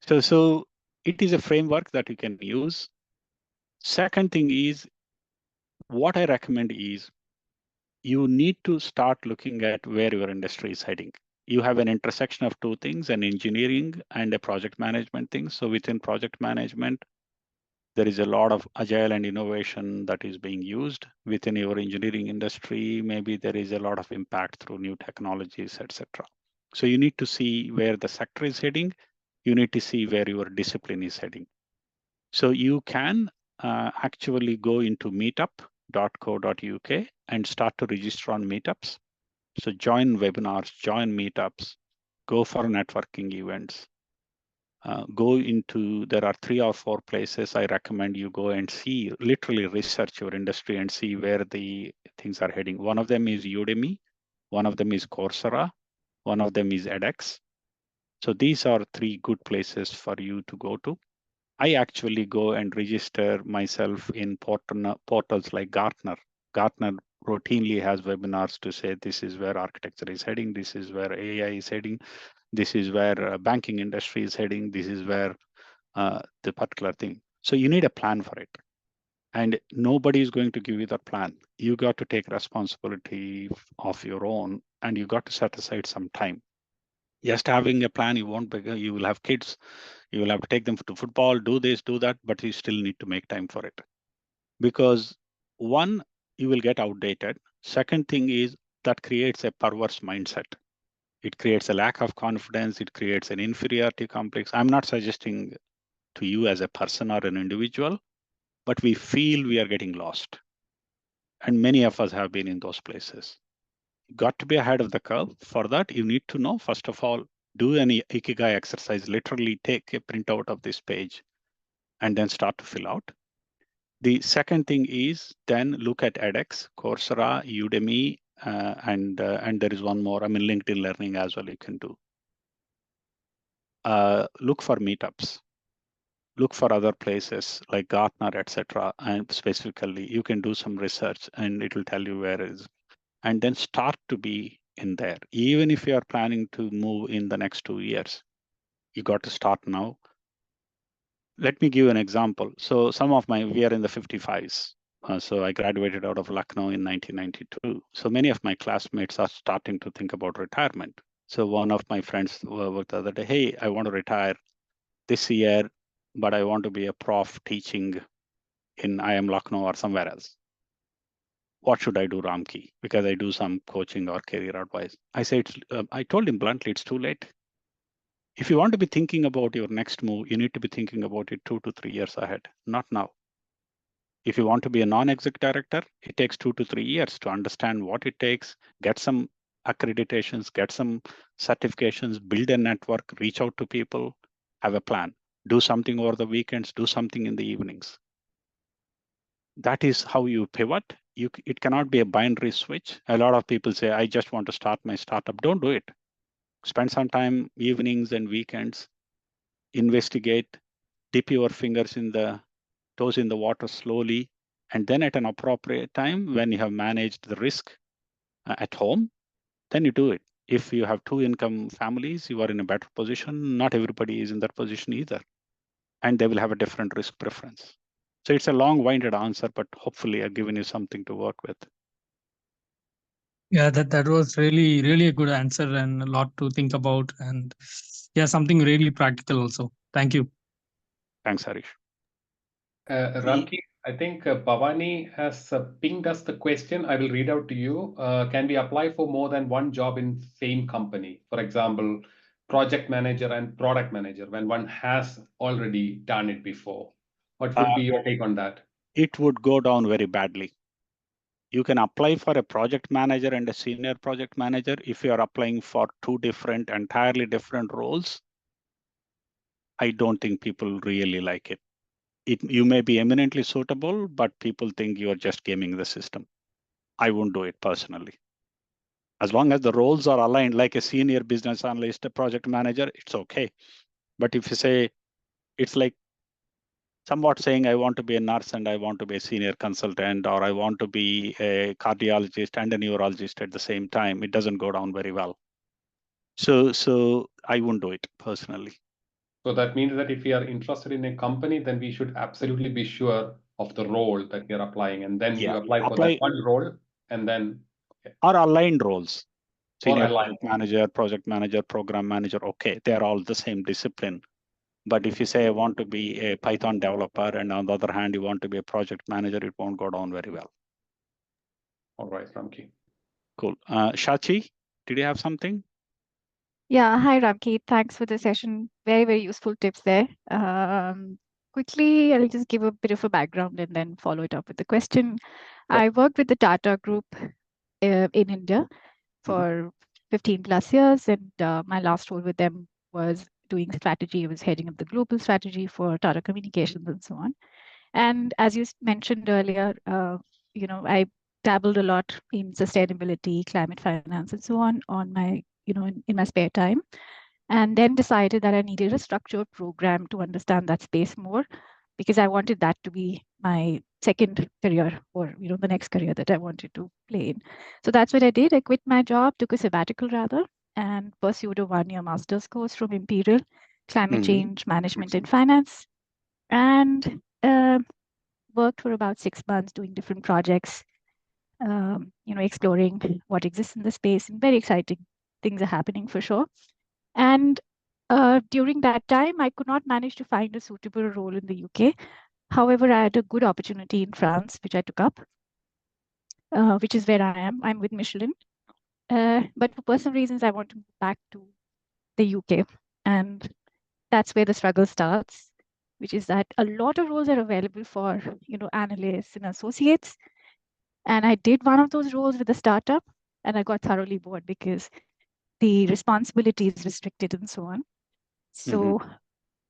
So it is a framework that you can use. Second thing is, what I recommend is you need to start looking at where your industry is heading. You have an intersection of 2 things, an engineering and a project management thing. So within project management, there is a lot of agile and innovation that is being used. Within your engineering industry, maybe there is a lot of impact through new technologies, etc. So you need to see where the sector is heading. You need to see where your discipline is heading. So you can actually go into meetup.co.uk and start to register on meetups. So join webinars, join meetups, go for networking events. Go into, there are 3 or 4 places I recommend you go and see, literally research your industry and see where the things are heading. One of them is Udemy, one of them is Coursera, one of them is edX. So these are 3 good places for you to go to. I actually go and register myself in portals like Gartner. Gartner routinely has webinars to say this is where architecture is heading, this is where AI is heading, this is where banking industry is heading, this is where the particular thing. So you need a plan for it. And nobody is going to give you that plan. You got to take responsibility of your own, and you got to set aside some time. Just having a plan, you won't be, you will have kids, you will have to take them to football, do this, do that, but you still need to make time for it. Because 1, you will get outdated. Second thing is that creates a perverse mindset. It creates a lack of confidence. It creates an inferiority complex. I'm not suggesting to you as a person or an individual, but we feel we are getting lost. And many of us have been in those places. Got to be ahead of the curve. For that, you need to know, first of all, do any Ikigai exercise, literally take a printout of this page and then start to fill out. The second thing is then look at edX, Coursera, Udemy, and there is one more. I mean, LinkedIn Learning as well you can do. Look for meetups. Look for other places like Gartner, etc. And specifically, you can do some research and it will tell you where it is. And then start to be in there. Even if you are planning to move in the next 2 years, you got to start now. Let me give you an example. So we are in the 55s. So I graduated out of Lucknow in 1992. So many of my classmates are starting to think about retirement. So one of my friends worked the other day, hey, I want to retire this year, but I want to be a prof teaching in IIM Lucknow or somewhere else. What should I do, Ramki? Because I do some coaching or career advice. I told him bluntly, it's too late. If you want to be thinking about your next move, you need to be thinking about it 2 to 3 years ahead, not now. If you want to be a non-exec director, it takes 2 to 3 years to understand what it takes, get some accreditations, get some certifications, build a network, reach out to people, have a plan, do something over the weekends, do something in the evenings. That is how you pivot. It cannot be a binary switch. A lot of people say, I just want to start my startup. Don't do it. Spend some time, evenings and weekends, investigate, dip your fingers in the toes in the water slowly. And then at an appropriate time, when you have managed the risk, at home, then you do it. If you have 2 income families, you are in a better position. Not everybody is in that position either, and they will have a different risk preference. So it's a long-winded answer, but hopefully I've given you something to work with. Yeah, that was really a good answer and a lot to think about, and yeah, something really practical also. Thank you. Thanks, Harish. Ramki, I think Bhavani has pinged us the question. I will read out to you. Can we apply for more than one job in same company? For example, project manager and product manager, when one has already done it before. What would be your take on that? It would go down very badly. You can apply for a project manager and a senior project manager. If you are applying for 2 different, entirely different roles, I don't think people really like it. You may be eminently suitable, but people think you are just gaming the system. I won't do it personally. As long as the roles are aligned, like a senior business analyst, a project manager, it's okay. But if you say, it's like somewhat saying, I want to be a nurse and I want to be a senior consultant, or I want to be a cardiologist and a neurologist at the same time, it doesn't go down very well. So I won't do it personally. So that means that if we are interested in a company, then we should absolutely be sure of the role that we are applying, and then you apply for that one role, and then or aligned roles. Senior aligned. project manager, program manager, okay, they're all the same discipline. But if you say I want to be a Python developer, and on the other hand, you want to be a project manager, it won't go down very well. All right, Ramki. Cool. Shachi, did you have something? Yeah, hi Ramki. Thanks for the session. Very useful tips there. Quickly, I'll just give a bit of a background and then follow it up with the question. I worked with the Tata Group in India for 15 plus years, and my last role with them was doing strategy. I was heading up the global strategy for Tata Communications and so on. And as you mentioned earlier, I dabbled a lot in sustainability, climate finance, and so on my in my spare time, and then decided that I needed a structured program to understand that space more, because I wanted that to be my second career, or the next career that I wanted to play in. So that's what I did. I quit my job, took a sabbatical rather, and pursued a 1-year master's course from Imperial, Climate Change Management and Finance, and worked for about 6 months doing different projects, exploring what exists in the space, and very exciting things are happening for sure. And during that time, I could not manage to find a suitable role in the UK. However, I had a good opportunity in France, which I took up, which is where I am. I'm with Michelin. But for personal reasons, I want to move back to the UK. And that's where the struggle starts, which is that a lot of roles are available for, analysts and associates. And I did one of those roles with a startup, and I got thoroughly bored because the responsibility is restricted and so on. So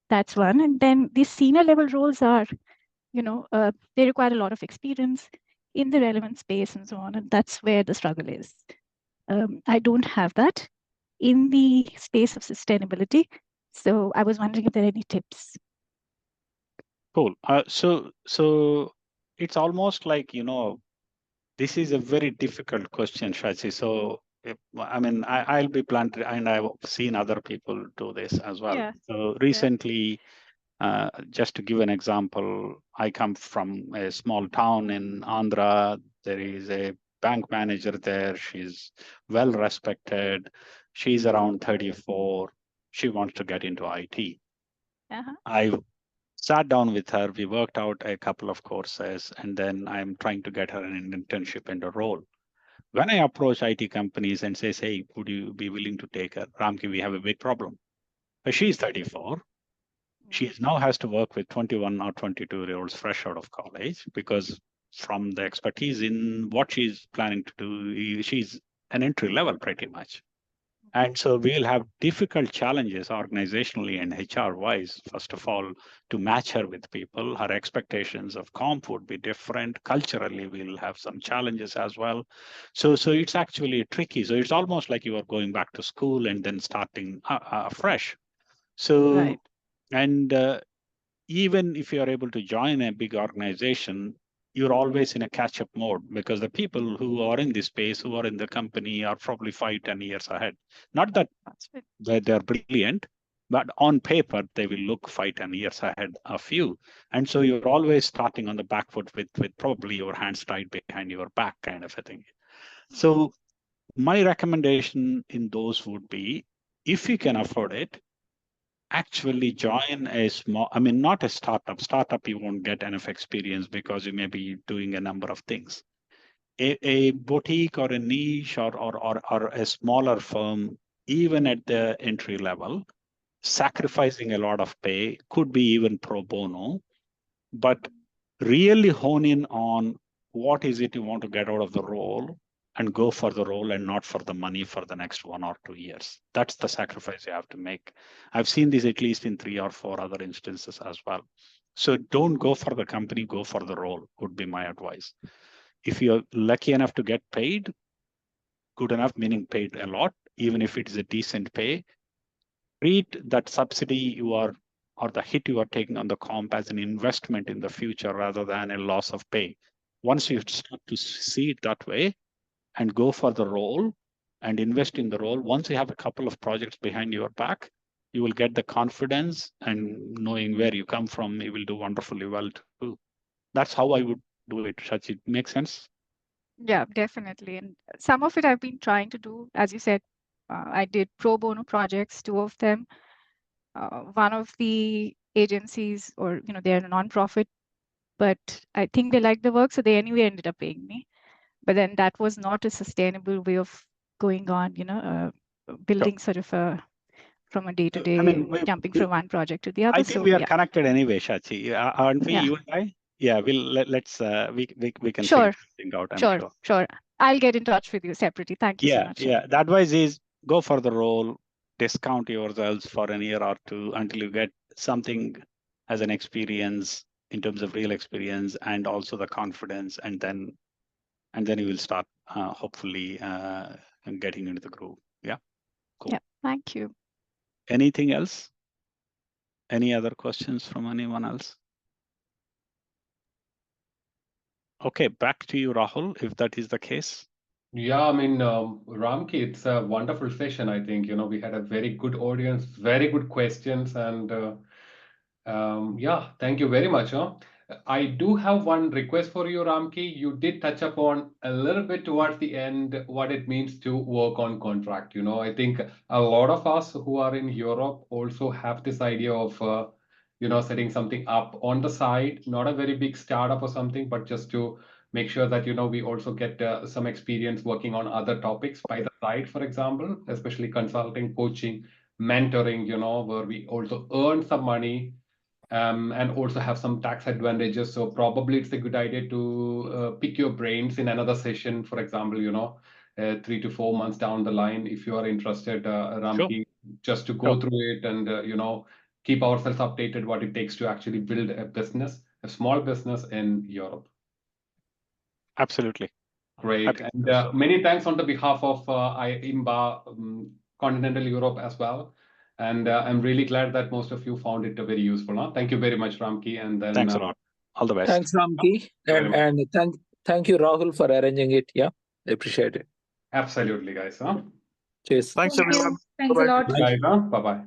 that's one. And then these senior level roles are, they require a lot of experience in the relevant space and so on. And that's where the struggle is. I don't have that in the space of sustainability. So I was wondering if there are any tips. Cool. So it's almost like, this is a very difficult question, Shachi. So, I'll be blunt, and I've seen other people do this as well. Yeah. So recently, just to give an example, I come from a small town in Andhra. There is a bank manager there. She's well respected. She's around 34. She wants to get into IT. I sat down with her. We worked out a couple of courses, and then I'm trying to get her an internship and a role. When I approach IT companies and say, hey, would you be willing to take her? Ramki, we have a big problem. But she's 34. She now has to work with 21 or 22-year-olds fresh out of college, because from the expertise in what she's planning to do, she's an entry level pretty much. And so we'll have difficult challenges organizationally and HR wise, first of all, to match her with people. Her expectations of comp would be different. Culturally, we'll have some challenges as well. So it's actually tricky. So it's almost like you are going back to school and then starting fresh. So, right. And even if you are able to join a big organization, you're always in a catch-up mode because the people who are in this space, who are in the company, are probably 5-10 years ahead. Not that they're brilliant, but on paper, they will look 5-10 years ahead of you. And so you're always starting on the back foot with probably your hands tied behind your back kind of a thing. So my recommendation in those would be, if you can afford it, actually join a small, I mean, not a startup. Startup, you won't get enough experience because you may be doing a number of things. A boutique or a niche or a smaller firm, even at the entry level, sacrificing a lot of pay, could be even pro bono, but really hone in on what is it you want to get out of the role and go for the role and not for the money for the next 1 or 2 years. That's the sacrifice you have to make. I've seen this at least in 3 or 4 other instances as well. So don't go for the company, go for the role would be my advice. If you're lucky enough to get paid, good enough, meaning paid a lot, even if it is a decent pay, treat that subsidy you are, or the hit you are taking on the comp as an investment in the future rather than a loss of pay. Once you start to see it that way and go for the role and invest in the role, once you have a couple of projects behind your back, you will get the confidence, and knowing where you come from, you will do wonderfully well too. That's how I would do it. Shachi, make sense? Yeah, definitely. And some of it I've been trying to do, as you said, I did pro bono projects, 2 of them. One of the agencies, or they're a non-profit, but I think they liked the work, so they anyway ended up paying me. But then that was not a sustainable way of going on, building sort of from a day-to-day, I mean, jumping from one project to the other. I think so we are yeah. connected anyway, Shachi. Aren't we, Yeah. you and I? Yeah, let's we can Sure. figure something out, I'm Sure. sure. I'll get in touch with you separately. Thank you so much. Yeah. The advice is go for the role, discount yourselves for an year or 2 until you get something as an experience in terms of real experience and also the confidence, and then you will start hopefully getting into the groove. Yeah, cool. Yeah, thank you. Anything else? Any other questions from anyone else? Okay, back to you, Rahul, if that is the case. Yeah, I mean, Ramki, it's a wonderful session. I think, we had a very good audience, very good questions, and yeah, thank you very much. I do have one request for you, Ramki. You did touch upon a little bit towards the end what it means to work on contract. I think a lot of us who are in Europe also have this idea of, setting something up on the side, not a very big startup or something, but just to make sure that, we also get some experience working on other topics by the side, for example, especially consulting, coaching, mentoring, where we also earn some money and also have some tax advantages. So probably it's a good idea to pick your brains in another session, for example, 3 to 4 months down the line, if you are interested, Ramki, just to go through it and, keep ourselves updated what it takes to actually build a business, a small business in Europe. Absolutely. Great. And many thanks on the behalf of IIM Continental Europe as well. And I'm really glad that most of you found it very useful. Thank you very much, Ramki. And then thanks a lot. All the best. Thanks, Ramki. And thank you, Rahul, for arranging it. Yeah, I appreciate it. Absolutely, guys. Cheers. Thanks, Thank you. everyone. Thanks a lot. Bye-bye. Bye-bye.